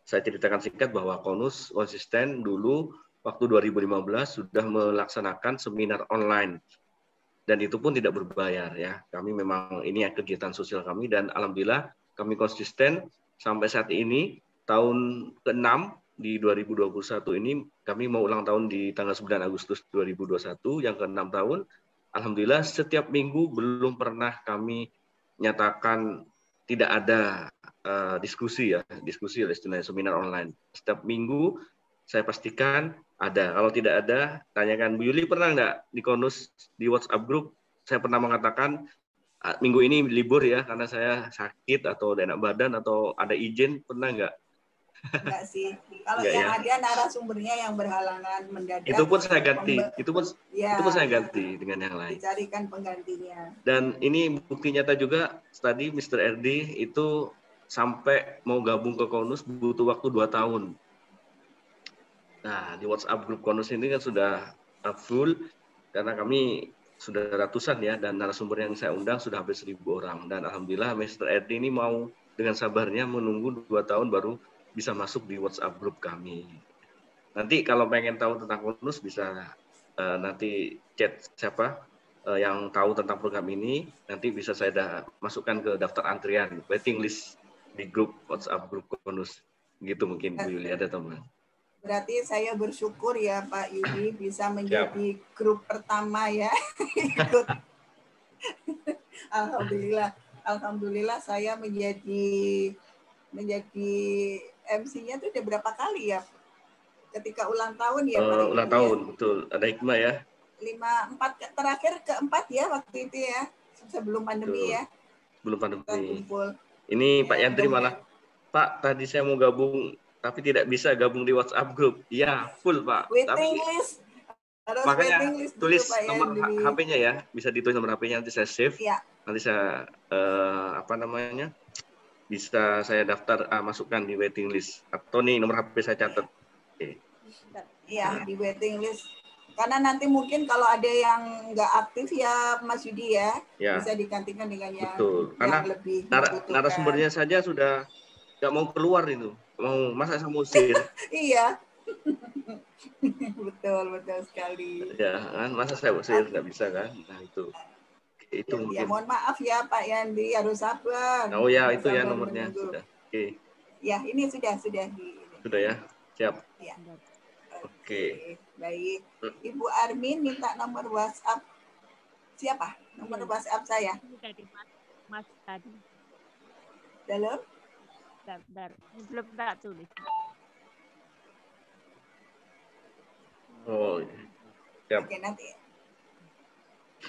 C: Saya ceritakan singkat bahwa Konus konsisten dulu waktu 2015 sudah melaksanakan seminar online. Dan itu pun tidak berbayar ya. Kami memang ini kegiatan sosial kami, dan alhamdulillah kami konsisten sampai saat ini tahun ke-6 di 2021 ini kami mau ulang tahun di tanggal 9 Agustus 2021 yang ke-6 tahun. Alhamdulillah setiap minggu belum pernah kami nyatakan tidak ada diskusi oleh istilahnya seminar online. Setiap minggu saya pastikan ada. Kalau tidak ada, tanyakan Bu Yuli pernah nggak di Konus di WhatsApp group saya pernah mengatakan minggu ini libur ya karena saya sakit atau ada enak badan atau ada izin, pernah nggak?
D: Enggak sih. Kalau
C: Enggak,
D: yang
C: ya?
D: ada narasumbernya yang berhalangan mendadak.
C: Itu pun saya ganti. Itu pun saya ganti dengan yang lain.
D: Dicarikan penggantinya.
C: Dan ini bukti nyata juga tadi Mr. RD itu sampai mau gabung ke Konus butuh waktu 2 tahun. Nah, di WhatsApp grup Konus ini kan sudah full karena kami sudah ratusan ya, dan narasumber yang saya undang sudah hampir 1.000 orang. Dan alhamdulillah Mr. RD ini mau dengan sabarnya menunggu 2 tahun baru bisa masuk di WhatsApp grup kami. Nanti kalau pengen tahu tentang Konus bisa nanti chat siapa yang tahu tentang program ini, nanti bisa saya masukkan ke daftar antrian, waiting list di grup WhatsApp grup Konus. Gitu mungkin Bu Yuli, ada teman.
D: Berarti saya bersyukur ya Pak Yudi bisa menjadi grup pertama ya. Alhamdulillah saya menjadi MC-nya itu udah berapa kali ya? Ketika ulang tahun ya Pak.
C: Ulang tahun, betul. Ada hikmah ya.
D: 4 terakhir keempat ya waktu itu ya, sebelum pandemi
C: betul.
D: Ya.
C: Belum pandemi.
D: Ya,
C: Ini Pak Yandri malah, Pak tadi saya mau gabung tapi tidak bisa gabung di WhatsApp group. Ya, full Pak.
D: Waiting list. Harus
C: makanya
D: waiting list
C: tulis
D: dulu, Pak,
C: nomor
D: ya,
C: HP-nya ya. Bisa ditulis nomor HP-nya, nanti saya save.
D: Ya.
C: Nanti saya bisa saya daftar masukkan di waiting list. Atau nih nomor HP saya catat.
D: Iya, di waiting list. Karena nanti mungkin kalau ada yang nggak aktif ya Mas Yudi ya, bisa digantikan dengan yang,
C: karena
D: yang lebih
C: narasumbernya saja sudah nggak mau keluar itu. Masa saya mau usir?
D: Iya. betul sekali.
C: Ya kan, masa saya usir nggak bisa kan? Nah itu
D: ya,
C: mungkin.
D: Ya, mohon maaf ya Pak Yandi, harus sabar.
C: Oh ya, itu ya nomornya sudah. Oke.
D: Ya, ini sudah
C: Sudah ya, siap.
D: Ya.
C: Oke.
D: Baik. Ibu Armin minta nomor WhatsApp. Siapa? Nomor WhatsApp saya.
G: Dari Mas tadi.
D: Dalam?
G: Belum tak tulis.
C: Oh, siap.
D: Oke, nanti.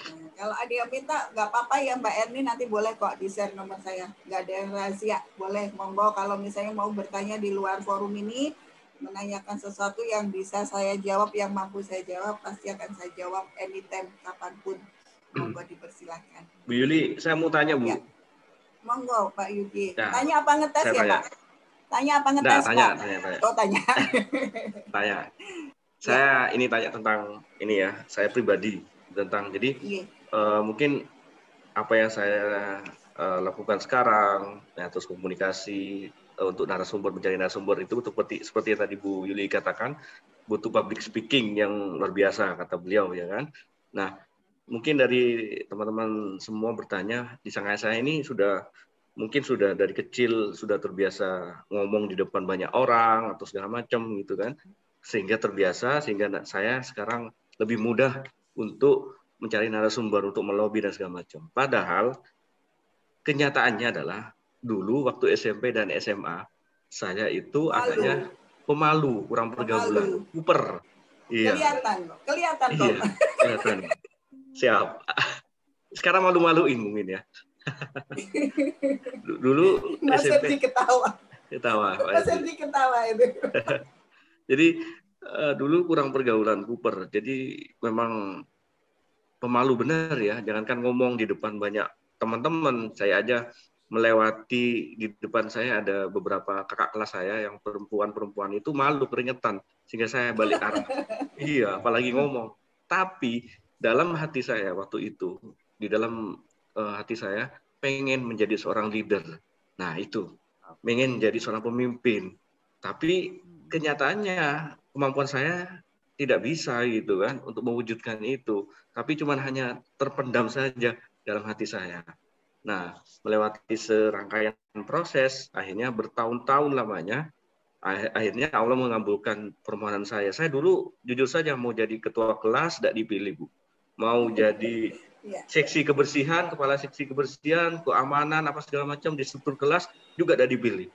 D: Nah, kalau ada yang minta, nggak apa-apa ya Mbak Erni, nanti boleh kok di-share nomor saya. Nggak ada yang rahasia. Boleh, monggo kalau misalnya mau bertanya di luar forum ini, menanyakan sesuatu yang bisa saya jawab, yang mampu saya jawab, pasti akan saya jawab anytime, kapanpun. Monggo dipersilahkan.
C: Bu Yuli, saya mau tanya Bu.
D: Ya. Monggo Pak Yudi.
C: Ya,
D: tanya apa ngetes ya Pak? Tanya apa ngetes Pak?
C: Tanya.
D: Oh tanya.
C: Tanya. Saya ini tanya tentang ini ya, saya pribadi tentang jadi mungkin apa yang saya lakukan sekarang, ya, terus komunikasi untuk narasumber, mencari narasumber itu seperti yang tadi Bu Yuli katakan, butuh public speaking yang luar biasa kata beliau ya kan. Nah, mungkin dari teman-teman semua bertanya, di Shanghai saya ini mungkin sudah dari kecil sudah terbiasa ngomong di depan banyak orang atau segala macam gitu kan, sehingga terbiasa, sehingga saya sekarang lebih mudah untuk mencari narasumber, untuk melobi dan segala macam. Padahal kenyataannya adalah dulu waktu SMP dan SMA saya itu agaknya pemalu, kurang pergaulan, kuper. Iya.
D: Kelihatan kok.
C: Iya, kelihatan. Siap. Sekarang malu-maluin mungkin ya. Dulu
D: Mas
C: SMP
D: ketawa. Mas ketawa itu.
C: Jadi dulu kurang pergaulan, kuper. Jadi memang pemalu benar ya. Jangankan ngomong di depan banyak teman-teman, saya aja melewati di depan saya ada beberapa kakak kelas saya yang perempuan itu malu keringetan sehingga saya balik arah. Iya, apalagi ngomong. Tapi dalam hati saya waktu itu, di dalam hati saya pengen menjadi seorang leader. Nah, itu pengen jadi seorang pemimpin. Tapi kenyataannya kemampuan saya tidak bisa gitu kan untuk mewujudkan itu. Tapi cuman hanya terpendam saja dalam hati saya. Nah, melewati serangkaian proses, akhirnya bertahun-tahun lamanya, akhirnya Allah mengabulkan permohonan saya. Saya dulu jujur saja mau jadi ketua kelas, tidak dipilih, Bu. Mau jadi seksi kebersihan, kepala seksi kebersihan, keamanan, apa segala macam di struktur kelas, juga tidak dipilih.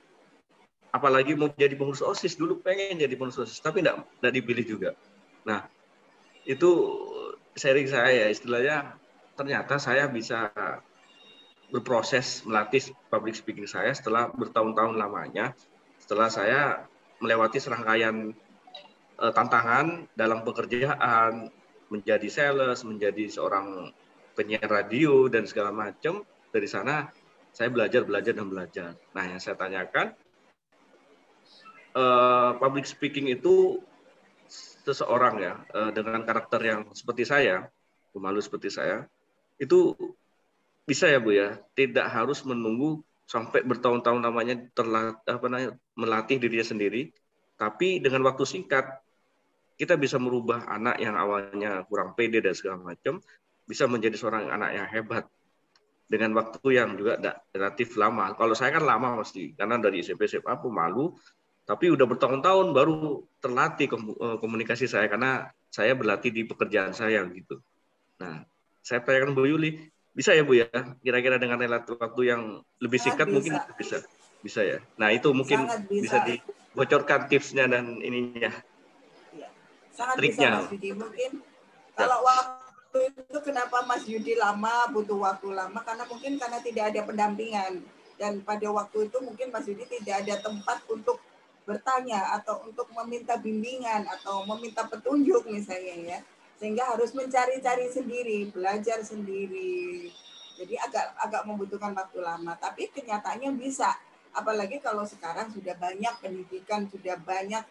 C: Apalagi mau jadi pengurus OSIS, dulu pengen jadi pengurus OSIS, tapi tidak dipilih juga. Nah, itu sharing saya, istilahnya ternyata saya bisa berproses melatih public speaking saya setelah bertahun-tahun lamanya, setelah saya melewati serangkaian tantangan dalam pekerjaan, menjadi sales, menjadi seorang penyiar radio dan segala macam. Dari sana saya belajar. Nah, yang saya tanyakan, public speaking itu seseorang ya dengan karakter yang seperti saya, pemalu seperti saya, itu bisa ya Bu ya, tidak harus menunggu sampai bertahun-tahun namanya melatih dirinya sendiri, tapi dengan waktu singkat kita bisa merubah anak yang awalnya kurang pede dan segala macam bisa menjadi seorang anak yang hebat dengan waktu yang juga relatif lama. Kalau saya kan lama pasti karena dari SMP SMA pemalu, tapi udah bertahun-tahun baru terlatih komunikasi saya karena saya berlatih di pekerjaan saya gitu. Nah, saya tanyakan Bu Yuli, bisa ya Bu ya, kira-kira dengan relatif waktu yang lebih singkat mungkin bisa ya. Nah itu mungkin bisa dibocorkan tipsnya dan ininya.
D: Ya, sangat
C: triknya.
D: Bisa Mas Yudi. Mungkin kalau waktu itu kenapa Mas Yudi lama, butuh waktu lama, karena tidak ada pendampingan. Dan pada waktu itu mungkin Mas Yudi tidak ada tempat untuk bertanya atau untuk meminta bimbingan atau meminta petunjuk misalnya ya. Sehingga harus mencari-cari sendiri, belajar sendiri. Jadi agak membutuhkan waktu lama, tapi kenyataannya bisa. Apalagi kalau sekarang sudah banyak pendidikan, sudah banyak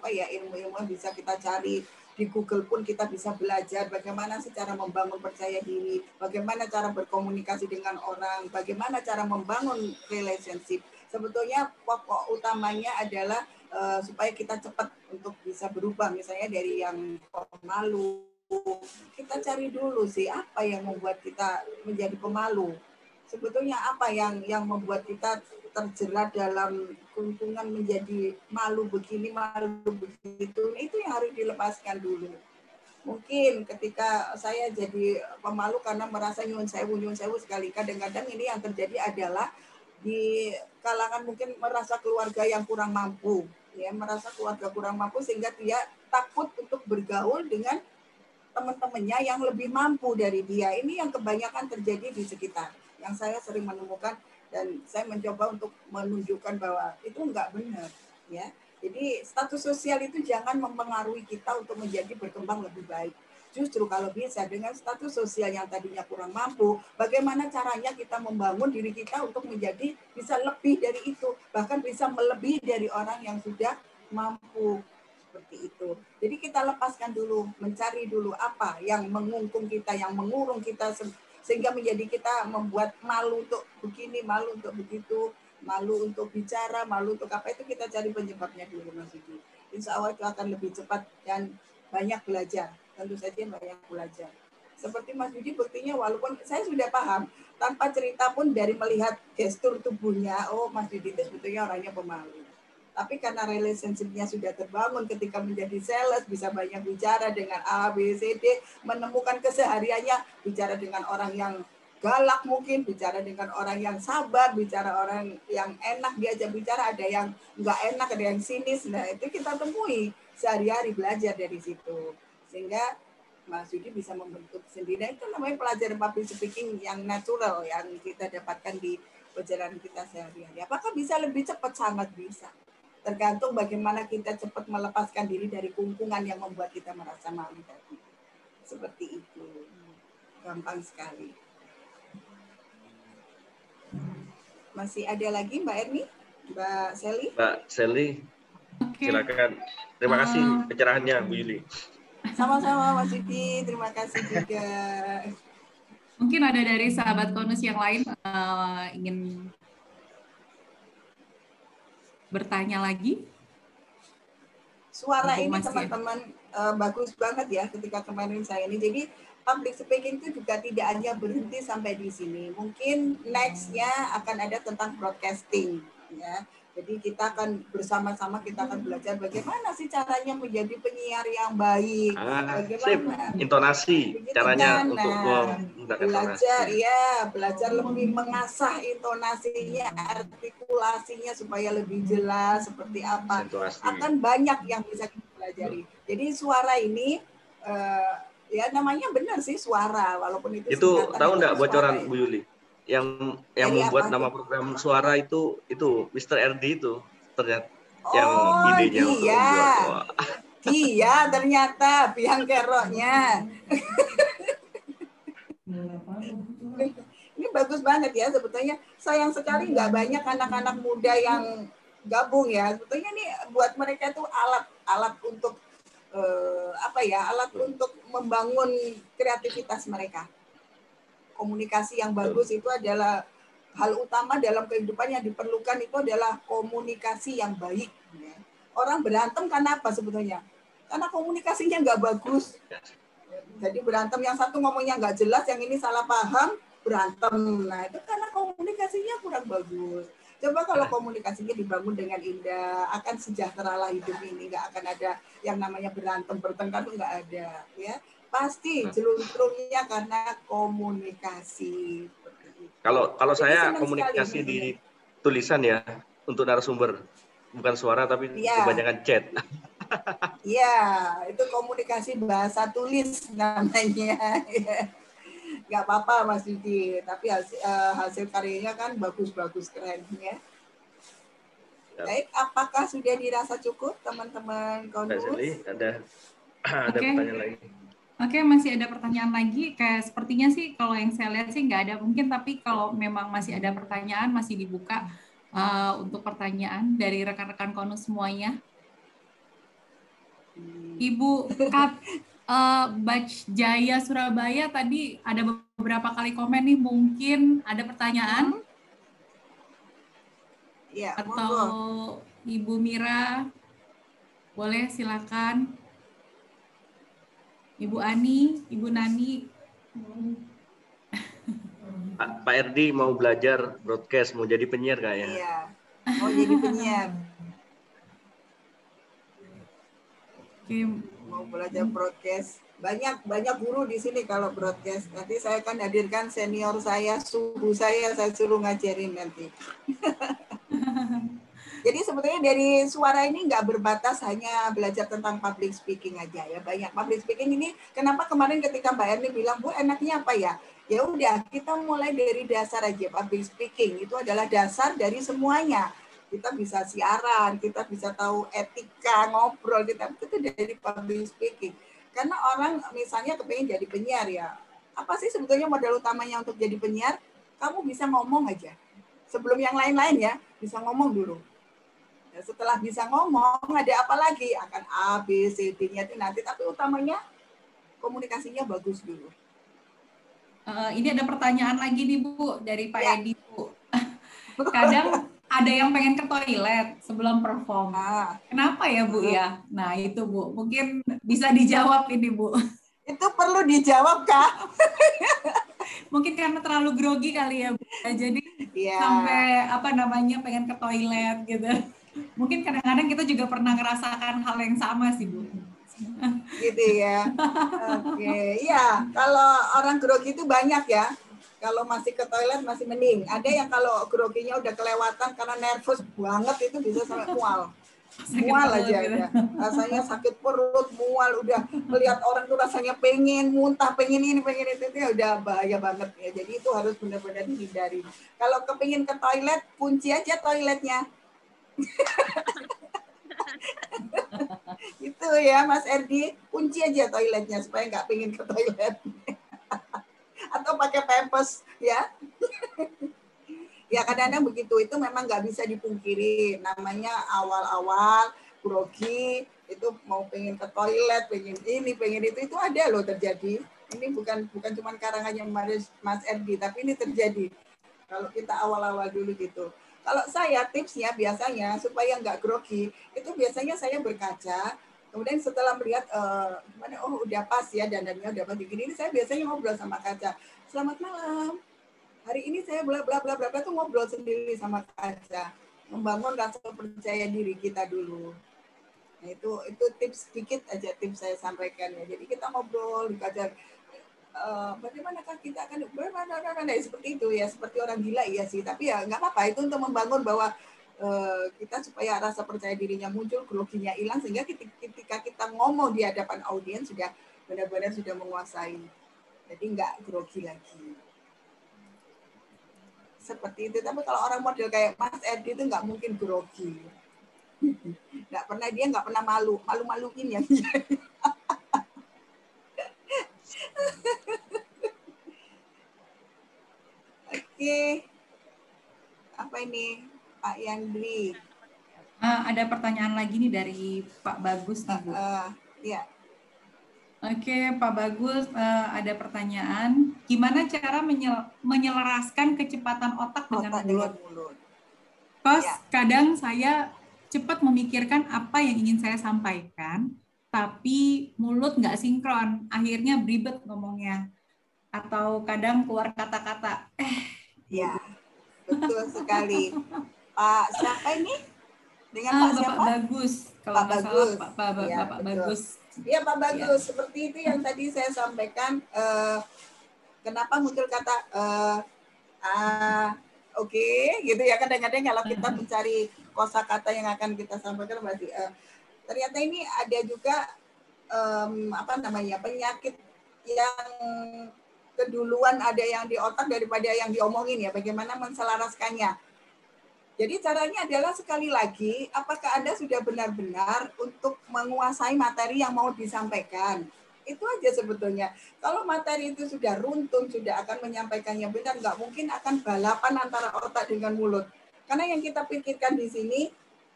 D: ilmu-ilmu yang bisa kita cari. Di Google pun kita bisa belajar bagaimana sih cara membangun percaya diri, bagaimana cara berkomunikasi dengan orang, bagaimana cara membangun relationship. Sebetulnya pokok utamanya adalah supaya kita cepat untuk bisa berubah, misalnya dari yang pemalu, kita cari dulu sih apa yang membuat kita menjadi pemalu. Sebetulnya apa yang membuat kita terjerat dalam lingkungan menjadi malu begini, malu begitu, itu yang harus dilepaskan dulu. Mungkin ketika saya jadi pemalu karena merasa nyun sewu sekali, kadang-kadang ini yang terjadi adalah di kalangan mungkin merasa keluarga yang kurang mampu, ya, merasa keluarga kurang mampu sehingga dia takut untuk bergaul dengan teman-temannya yang lebih mampu dari dia. Ini yang kebanyakan terjadi di sekitar. Yang saya sering menemukan dan saya mencoba untuk menunjukkan bahwa itu enggak benar, ya. Jadi status sosial itu jangan mempengaruhi kita untuk menjadi berkembang lebih baik. Justru kalau bisa dengan status sosial yang tadinya kurang mampu, bagaimana caranya kita membangun diri kita untuk menjadi bisa lebih dari itu, bahkan bisa melebihi dari orang yang sudah mampu seperti itu. Jadi kita lepaskan dulu, mencari dulu apa yang mengungkung kita, yang mengurung kita sehingga menjadi kita membuat malu untuk begini, malu untuk begitu, malu untuk bicara, malu untuk apa, itu kita cari penyebabnya dulu Mas Yudi. Insya Allah itu akan lebih cepat dan banyak belajar. Tentu saja banyak belajar. Seperti Mas Yudi buktinya walaupun saya sudah paham, tanpa cerita pun dari melihat gestur tubuhnya, oh Mas Yudi itu sebetulnya orangnya pemalu. Tapi karena relationship-nya sudah terbangun ketika menjadi sales, bisa banyak bicara dengan A, B, C, D, menemukan kesehariannya, bicara dengan orang yang galak mungkin, bicara dengan orang yang sabar, bicara orang yang enak diajak bicara, ada yang nggak enak, ada yang sinis. Nah itu kita temui sehari-hari, belajar dari situ. Sehingga Mas Yudi bisa membentuk sendiri. Nah, itu namanya pelajaran public speaking yang natural yang kita dapatkan di perjalanan kita sehari-hari. Apakah bisa lebih cepat? Sangat bisa. Tergantung bagaimana kita cepat melepaskan diri dari kungkungan yang membuat kita merasa malu tadi. Seperti itu. Gampang sekali. Masih ada lagi Mbak Erni? Mbak Sally?
C: Mbak Sally,
B: Oke.
C: silakan. Terima kasih pencerahannya Bu Yuli.
D: Sama-sama Mas Yudi, terima kasih juga.
B: Mungkin ada dari sahabat konus yang lain ingin bertanya lagi?
D: Suara
B: Mumpung
D: ini
B: masih ada.
D: teman-teman bagus banget ya ketika kemarin saya ini. Jadi public speaking itu juga tidak hanya berhenti sampai di sini. Mungkin next-nya akan ada tentang broadcasting ya. Jadi kita akan bersama-sama kita akan belajar bagaimana sih caranya menjadi penyiar yang baik.
C: Sip,
D: Bagaimana
C: intonasi,
D: begitu
C: caranya
D: kan?
C: untuk
D: Nah,
C: menggunakan
D: belajar
C: intonasi.
D: ya, belajar lebih mengasah intonasinya, artikulasinya supaya lebih jelas seperti apa.
C: Intonasi.
D: Akan banyak yang bisa kita pelajari. Jadi suara ini ya namanya benar sih suara, walaupun itu
C: Itu
D: singkatan,
C: tahu nggak
D: tapi
C: bocoran
D: suara
C: Bu Yuli? Yang
D: dari
C: membuat
D: apa
C: nama
D: tuh?
C: program suara itu Mr. RD itu ternyata yang
D: Oh
C: idenya untuk
D: dia,
C: membuat. Wah.
D: dia ternyata biang keroknya. Ini bagus banget ya sebetulnya. Sayang sekali nggak banyak anak-anak muda yang gabung ya. Sebetulnya ini buat mereka itu alat untuk alat untuk membangun kreativitas mereka. Komunikasi yang bagus itu adalah hal utama dalam kehidupan yang diperlukan, itu adalah komunikasi yang baik. Orang berantem karena apa sebetulnya? Karena komunikasinya nggak bagus. Jadi berantem, yang satu ngomongnya nggak jelas, yang ini salah paham, berantem. Nah itu karena komunikasinya kurang bagus. Coba kalau komunikasinya dibangun dengan indah, akan sejahteralah hidup ini. Nggak akan ada yang namanya berantem, bertengkar, itu nggak ada. Ya, pasti jeluntrungnya karena komunikasi.
C: Kalau
D: Jadi
C: saya
D: senang
C: komunikasi
D: sekali.
C: di tulisan ya untuk narasumber, bukan suara tapi
D: Iya.
C: kebanyakan chat.
D: Iya, itu komunikasi bahasa tulis namanya. Nggak apa-apa Mas Didi, tapi hasil karyanya kan bagus-bagus, keren ya. Baik, apakah sudah dirasa cukup teman-teman
C: Mbak Sally,
D: konus?
C: ada
B: Oke.
C: pertanyaan lagi?
B: Oke, masih ada pertanyaan lagi. Kayak sepertinya sih kalau yang saya lihat sih nggak ada mungkin, tapi kalau memang masih ada pertanyaan, masih dibuka untuk pertanyaan dari rekan-rekan konus semuanya. Ibu Batch Jaya Surabaya tadi ada beberapa kali komen nih, mungkin ada pertanyaan?
D: Ya,
B: atau
D: monggo.
B: Ibu Mira, boleh silakan. Ibu Ani, Ibu Nani.
C: Pak RD mau belajar broadcast, mau jadi penyiar kayaknya.
D: Iya, mau jadi penyiar. Mau belajar broadcast. Banyak guru di sini kalau broadcast. Nanti saya akan hadirkan senior saya, suhu saya suruh ngajarin nanti. Jadi sebetulnya dari suara ini nggak berbatas hanya belajar tentang public speaking aja ya. Banyak public speaking ini. Kenapa kemarin ketika Mbak Erni bilang, Bu enaknya apa ya? Ya udah, kita mulai dari dasar aja. Public speaking itu adalah dasar dari semuanya. Kita bisa siaran, kita bisa tahu etika ngobrol, kita itu dari public speaking. Karena orang misalnya kepengen jadi penyiar ya. Apa sih sebetulnya modal utamanya untuk jadi penyiar? Kamu bisa ngomong aja. Sebelum yang lain-lain ya, bisa ngomong dulu. Setelah bisa ngomong, ada apa lagi? Akan A, B, C, D-nya itu nanti. Tapi utamanya komunikasinya bagus dulu.
B: Ini ada pertanyaan lagi nih Bu, dari Pak Edi Bu. Kadang ada yang pengen ke toilet sebelum perform. Kenapa ya Bu ya? Nah itu Bu, mungkin bisa dijawab ini Bu.
D: Itu perlu dijawab Kak?
B: Mungkin karena terlalu grogi kali ya Bu. Jadi sampai pengen ke toilet gitu. Mungkin kadang-kadang kita juga pernah ngerasakan hal yang sama sih Bu.
D: Gitu ya. Oke, iya. Kalau orang grogi itu banyak ya. Kalau masih ke toilet masih mending. Ada yang kalau groginya udah kelewatan karena nervous banget itu bisa sampai mual. Mual aja ya. Rasanya sakit perut, mual, udah melihat orang tuh rasanya pengen muntah, pengen ini, pengen itu ya udah bahaya banget ya. Jadi itu harus benar-benar dihindari. Kalau kepingin ke toilet, kunci aja toiletnya. Itu ya Mas Erdi, kunci aja toiletnya supaya nggak pengen ke toilet. Atau pakai pampers ya. Ya kadang-kadang begitu, itu memang nggak bisa dipungkiri. Namanya awal-awal grogi, itu mau pengen ke toilet, pengen ini, pengen itu ada loh terjadi. Ini bukan cuma karangannya Mas Erdi, tapi ini terjadi. Kalau kita awal-awal dulu gitu. Kalau saya tipsnya biasanya supaya nggak grogi, itu biasanya saya berkaca, kemudian setelah melihat oh udah pas ya dandannya udah pas begini, ini saya biasanya ngobrol sama kaca. Selamat malam. Hari ini saya bla bla bla bla tuh ngobrol sendiri sama kaca, membangun rasa percaya diri kita dulu. Nah, itu tips sedikit aja tips saya sampaikan ya. Jadi kita ngobrol di kaca, bagaimanakah kita akan seperti itu ya, seperti orang gila ya sih. Tapi ya nggak apa-apa, itu untuk membangun bahwa kita supaya rasa percaya dirinya muncul, groginya hilang, sehingga ketika kita ngomong di hadapan audiens sudah benar-benar sudah menguasai. Jadi nggak grogi lagi. Seperti itu. Tapi kalau orang model kayak Mas Edi itu nggak mungkin grogi. Nggak pernah malu-maluin yang Oke. Apa ini Pak Yandri?
B: Ada pertanyaan lagi nih dari Pak Bagus nih, Bu.
D: Ya.
B: Oke, Pak Bagus, ada pertanyaan. Gimana cara menyelaraskan kecepatan otak dengan mulut? Kadang saya cepat memikirkan apa yang ingin saya sampaikan, tapi mulut nggak sinkron, akhirnya beribet ngomongnya. Atau kadang keluar kata-kata,
D: Ya, betul sekali. Pak siapa ini? Dengan Pak
B: Bapak
D: siapa?
B: Bagus. Kalau
D: Pak Bagus.
B: Bapak Bagus.
D: Iya Pak Bagus, seperti itu yang tadi saya sampaikan. Kenapa muncul kata oke, gitu ya, kadang-kadang kalau kita mencari kosakata yang akan kita sampaikan berarti ternyata ini ada juga penyakit yang keduluan ada yang di otak daripada yang diomongin ya, bagaimana menselaraskannya. Jadi caranya adalah sekali lagi, apakah Anda sudah benar-benar untuk menguasai materi yang mau disampaikan? Itu aja sebetulnya. Kalau materi itu sudah runtun, sudah akan menyampaikannya benar, nggak mungkin akan balapan antara otak dengan mulut. Karena yang kita pikirkan di sini,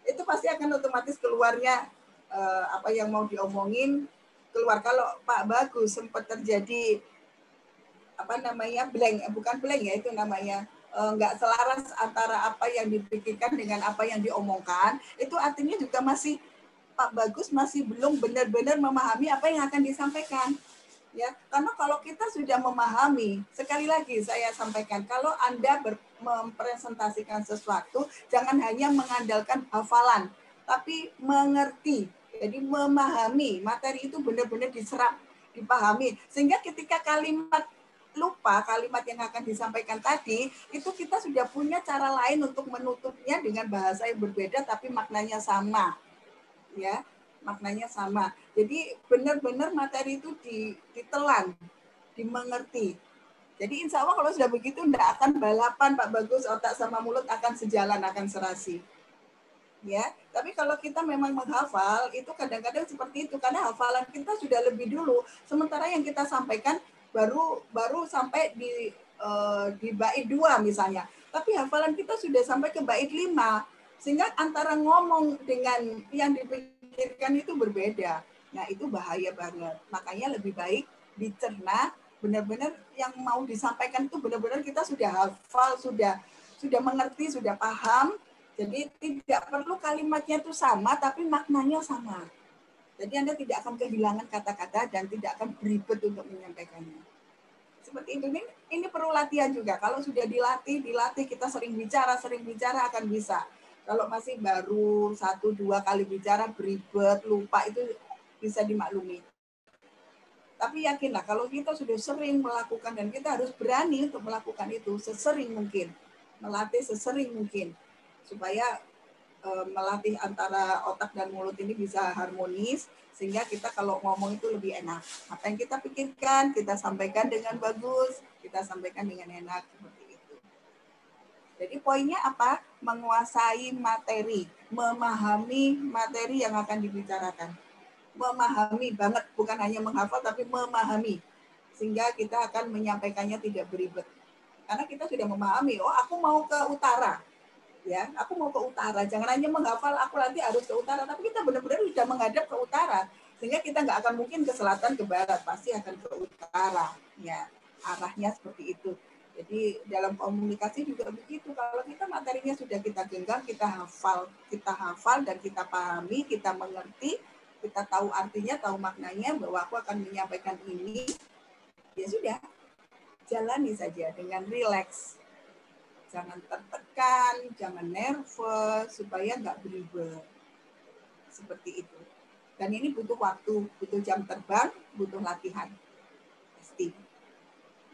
D: itu pasti akan otomatis keluarnya apa yang mau diomongin, keluar. Kalau Pak Bagus sempat terjadi, blank ya, itu namanya, nggak selaras antara apa yang dipikirkan dengan apa yang diomongkan, itu artinya juga Pak Bagus masih belum benar-benar memahami apa yang akan disampaikan. Ya, karena kalau kita sudah memahami, sekali lagi saya sampaikan, kalau Anda mempresentasikan sesuatu, jangan hanya mengandalkan hafalan, tapi mengerti. Jadi memahami, materi itu benar-benar diserap, dipahami. Sehingga ketika lupa kalimat yang akan disampaikan tadi, itu kita sudah punya cara lain untuk menutupnya dengan bahasa yang berbeda tapi maknanya sama. Ya, maknanya sama. Jadi benar-benar materi itu ditelan, dimengerti. Jadi insya Allah kalau sudah begitu tidak akan balapan Pak Bagus, otak sama mulut akan sejalan, akan serasi. Ya, tapi kalau kita memang menghafal, itu kadang-kadang seperti itu karena hafalan kita sudah lebih dulu, sementara yang kita sampaikan baru sampai di bait 2 misalnya. Tapi hafalan kita sudah sampai ke bait 5. Sehingga antara ngomong dengan yang dipikirkan itu berbeda. Nah, itu bahaya banget. Makanya lebih baik dicerna, benar-benar yang mau disampaikan itu benar-benar kita sudah hafal, sudah mengerti, sudah paham. Jadi tidak perlu kalimatnya itu sama, tapi maknanya sama. Jadi Anda tidak akan kehilangan kata-kata dan tidak akan beribet untuk menyampaikannya. Seperti itu. Ini perlu latihan juga. Kalau sudah dilatih kita sering bicara akan bisa. Kalau masih baru 1-2 kali bicara beribet, lupa, itu bisa dimaklumi. Tapi yakinlah kalau kita sudah sering melakukan dan kita harus berani untuk melakukan itu sesering mungkin. Melatih sesering mungkin supaya melatih antara otak dan mulut ini bisa harmonis, sehingga kita kalau ngomong itu lebih enak. Apa yang kita pikirkan, kita sampaikan dengan bagus, kita sampaikan dengan enak, seperti itu. Jadi poinnya apa? Menguasai materi, memahami materi yang akan dibicarakan. Memahami banget, bukan hanya menghafal, tapi memahami. Sehingga kita akan menyampaikannya tidak beribet. Karena kita sudah memahami, oh aku mau ke utara. Ya, aku mau ke utara. Jangan hanya menghafal aku nanti harus ke utara, tapi kita benar-benar sudah menghadap ke utara. Sehingga kita nggak akan mungkin ke selatan, ke barat, pasti akan ke utara. Ya, arahnya seperti itu. Jadi dalam komunikasi juga begitu. Kalau kita materinya sudah kita genggam, kita hafal dan kita pahami, kita mengerti, kita tahu artinya, tahu maknanya bahwa aku akan menyampaikan ini, ya sudah, jalani saja dengan rileks. Jangan tertekan, jangan nervous, supaya nggak beribet. Seperti itu. Dan ini butuh waktu, butuh jam terbang, butuh latihan. Pasti.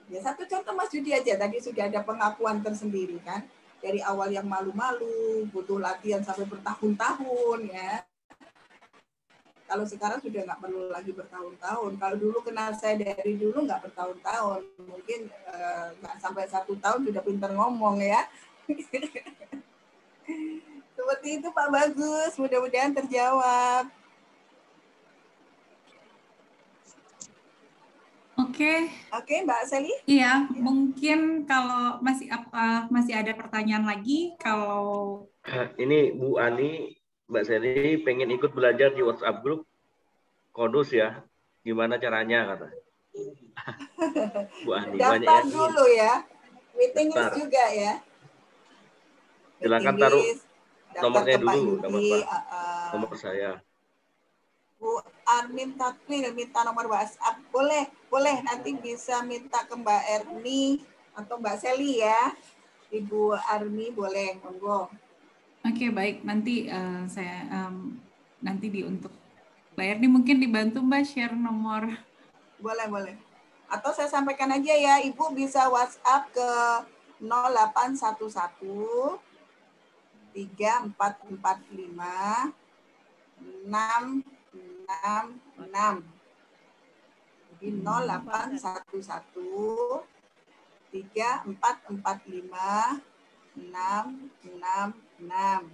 D: Ya, satu contoh Mas Yudi aja, tadi sudah ada pengakuan tersendiri kan. Dari awal yang malu-malu, butuh latihan sampai bertahun-tahun ya. Kalau sekarang sudah nggak perlu lagi bertahun-tahun. Kalau dulu kenal saya dari dulu nggak bertahun-tahun. Mungkin nggak sampai 1 tahun sudah pintar ngomong ya. Seperti itu Pak Bagus, mudah-mudahan terjawab. Oke, Mbak Sally?
B: Iya, mungkin kalau masih ada pertanyaan lagi, kalau
C: ini Bu Ani, Mbak Sally pengen ikut belajar di WhatsApp grup Kodus ya. Gimana caranya kata? Bu Ani,
D: daftar dulu ya. Waiting list juga ya.
C: Silakan taruh nomornya dulu, nomor saya.
D: Bu Armin Takwil minta nomor WhatsApp. Boleh nanti bisa minta ke Mbak Erni atau Mbak Sally ya. Ibu Armi boleh, monggo.
B: Oke, baik. Nanti saya nanti untuk Mbak Erni mungkin dibantu Mbak share nomor.
D: Boleh. Atau saya sampaikan aja ya, Ibu bisa WhatsApp ke 0811 3445 666. Jadi 0811 3445 666.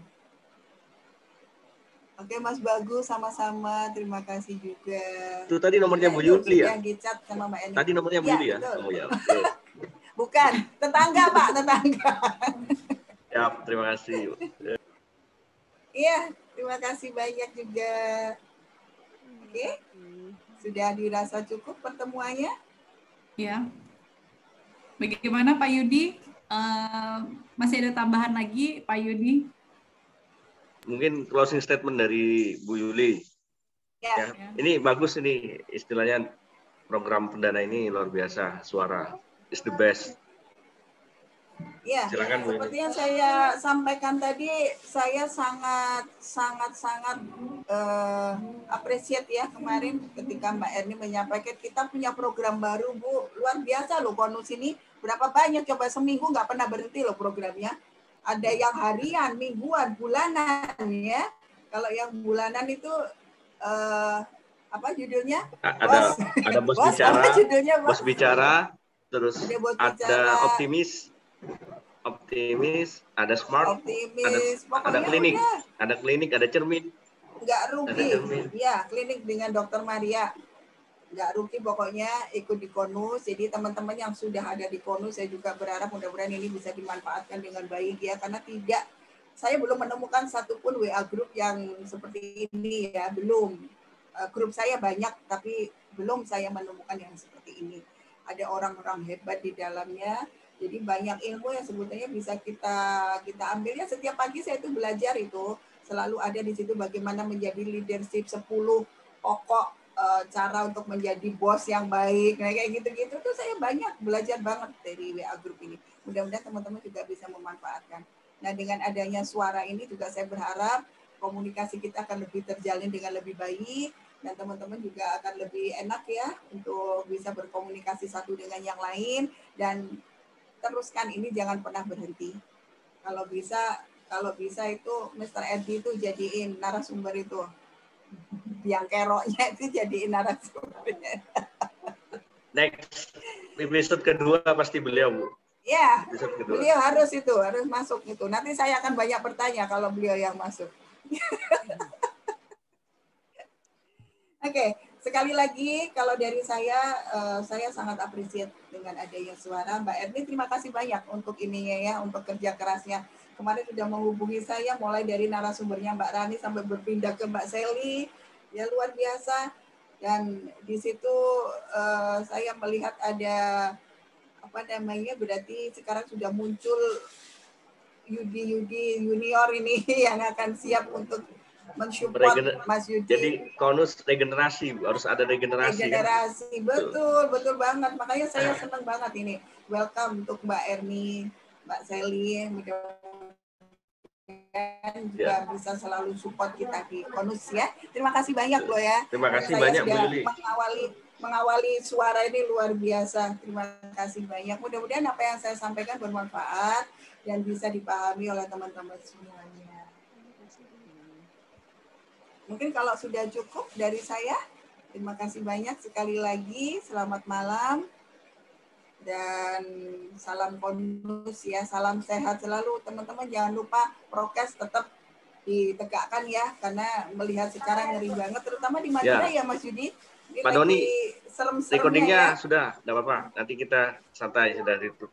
D: Oke Mas Bagus, sama-sama. Terima kasih juga.
C: Itu tadi nomornya Bu Yuli ya?
D: Di-chat sama Mbak Eni.
C: Tadi nomornya Bu Yuli ya?
D: Betul.
C: Oh ya. Okay.
D: Bukan, tetangga Pak, tetangga.
C: Ya, terima kasih.
D: Iya, terima kasih banyak juga. Oke, sudah dirasa cukup pertemuannya?
B: Ya. Bagaimana Pak Yudi? Masih ada tambahan lagi Pak Yudi?
C: Mungkin closing statement dari Bu Yuli. Ya. Ini bagus ini istilahnya program pendana ini luar biasa. Suara is the best.
D: Ya,
C: silakan Bu.
D: Seperti yang saya sampaikan tadi, saya sangat appreciate ya kemarin ketika Mbak Erni menyampaikan kita punya program baru Bu, luar biasa loh Konus ini. Berapa banyak coba seminggu nggak pernah berhenti loh programnya. Ada yang harian, mingguan, bulanan ya. Kalau yang bulanan itu apa judulnya?
C: Ada bos bicara,
D: apa judulnya,
C: bos bicara, terus ada optimis, ada smart, ada klinik, ada cermin.
D: Nggak rugi, ya klinik dengan Dokter Maria. Nggak rugi pokoknya ikut di Konus. Jadi teman-teman yang sudah ada di Konus, saya juga berharap mudah-mudahan ini bisa dimanfaatkan dengan baik ya. Karena saya belum menemukan satupun WA grup yang seperti ini ya, belum. Grup saya banyak, tapi belum saya menemukan yang seperti ini. Ada orang-orang hebat di dalamnya. Jadi banyak ilmu yang sebetulnya bisa kita ambil ya. Setiap pagi saya itu belajar itu selalu ada di situ bagaimana menjadi leadership 10 pokok cara untuk menjadi bos yang baik. Nah, kayak gitu-gitu tuh saya banyak belajar banget dari WA Group ini. Mudah-mudahan teman-teman juga bisa memanfaatkan. Nah, dengan adanya suara ini juga saya berharap komunikasi kita akan lebih terjalin dengan lebih baik dan teman-teman juga akan lebih enak ya untuk bisa berkomunikasi satu dengan yang lain dan teruskan ini jangan pernah berhenti. Kalau bisa itu Mr. Edi itu jadiin narasumber itu. Yang keroknya itu jadiin narasumbernya.
C: Next, episode kedua pasti beliau, Bu.
D: Ya, beliau harus masuk itu. Nanti saya akan banyak bertanya kalau beliau yang masuk. Oke, sekali lagi kalau dari saya sangat appreciate dengan adanya suara. Mbak Erni terima kasih banyak untuk ininya ya, untuk kerja kerasnya. Kemarin sudah menghubungi saya mulai dari narasumbernya Mbak Rani sampai berpindah ke Mbak Seli, ya luar biasa. Dan di situ saya melihat ada apa namanya, berarti sekarang sudah muncul Yudi junior ini yang akan siap untuk mensupport Mas Yudi.
C: Jadi konus regenerasi, harus ada regenerasi.
D: Regenerasi, kan? Betul banget. Makanya saya senang banget ini. Welcome untuk Mbak Erni, Mbak Seli, juga bisa selalu support kita di konus ya. Terima kasih banyak loh ya.
C: Terima kasih
D: saya
C: banyak Bu
D: sudah
C: Yuli.
D: Mengawali suara ini luar biasa. Terima kasih banyak. Mudah-mudahan apa yang saya sampaikan bermanfaat dan bisa dipahami oleh teman-teman semuanya. Mungkin kalau sudah cukup dari saya, terima kasih banyak sekali lagi. Selamat malam dan salam konus ya, salam sehat selalu teman-teman. Jangan lupa prokes tetap ditegakkan ya, karena melihat sekarang ngeri banget, terutama di Madura ya Mas Yudi. Ini
C: Pak Doni,
D: serem-seremnya
C: recordingnya
D: ya.
C: sudah, nggak apa-apa. Nanti kita santai sudah itu.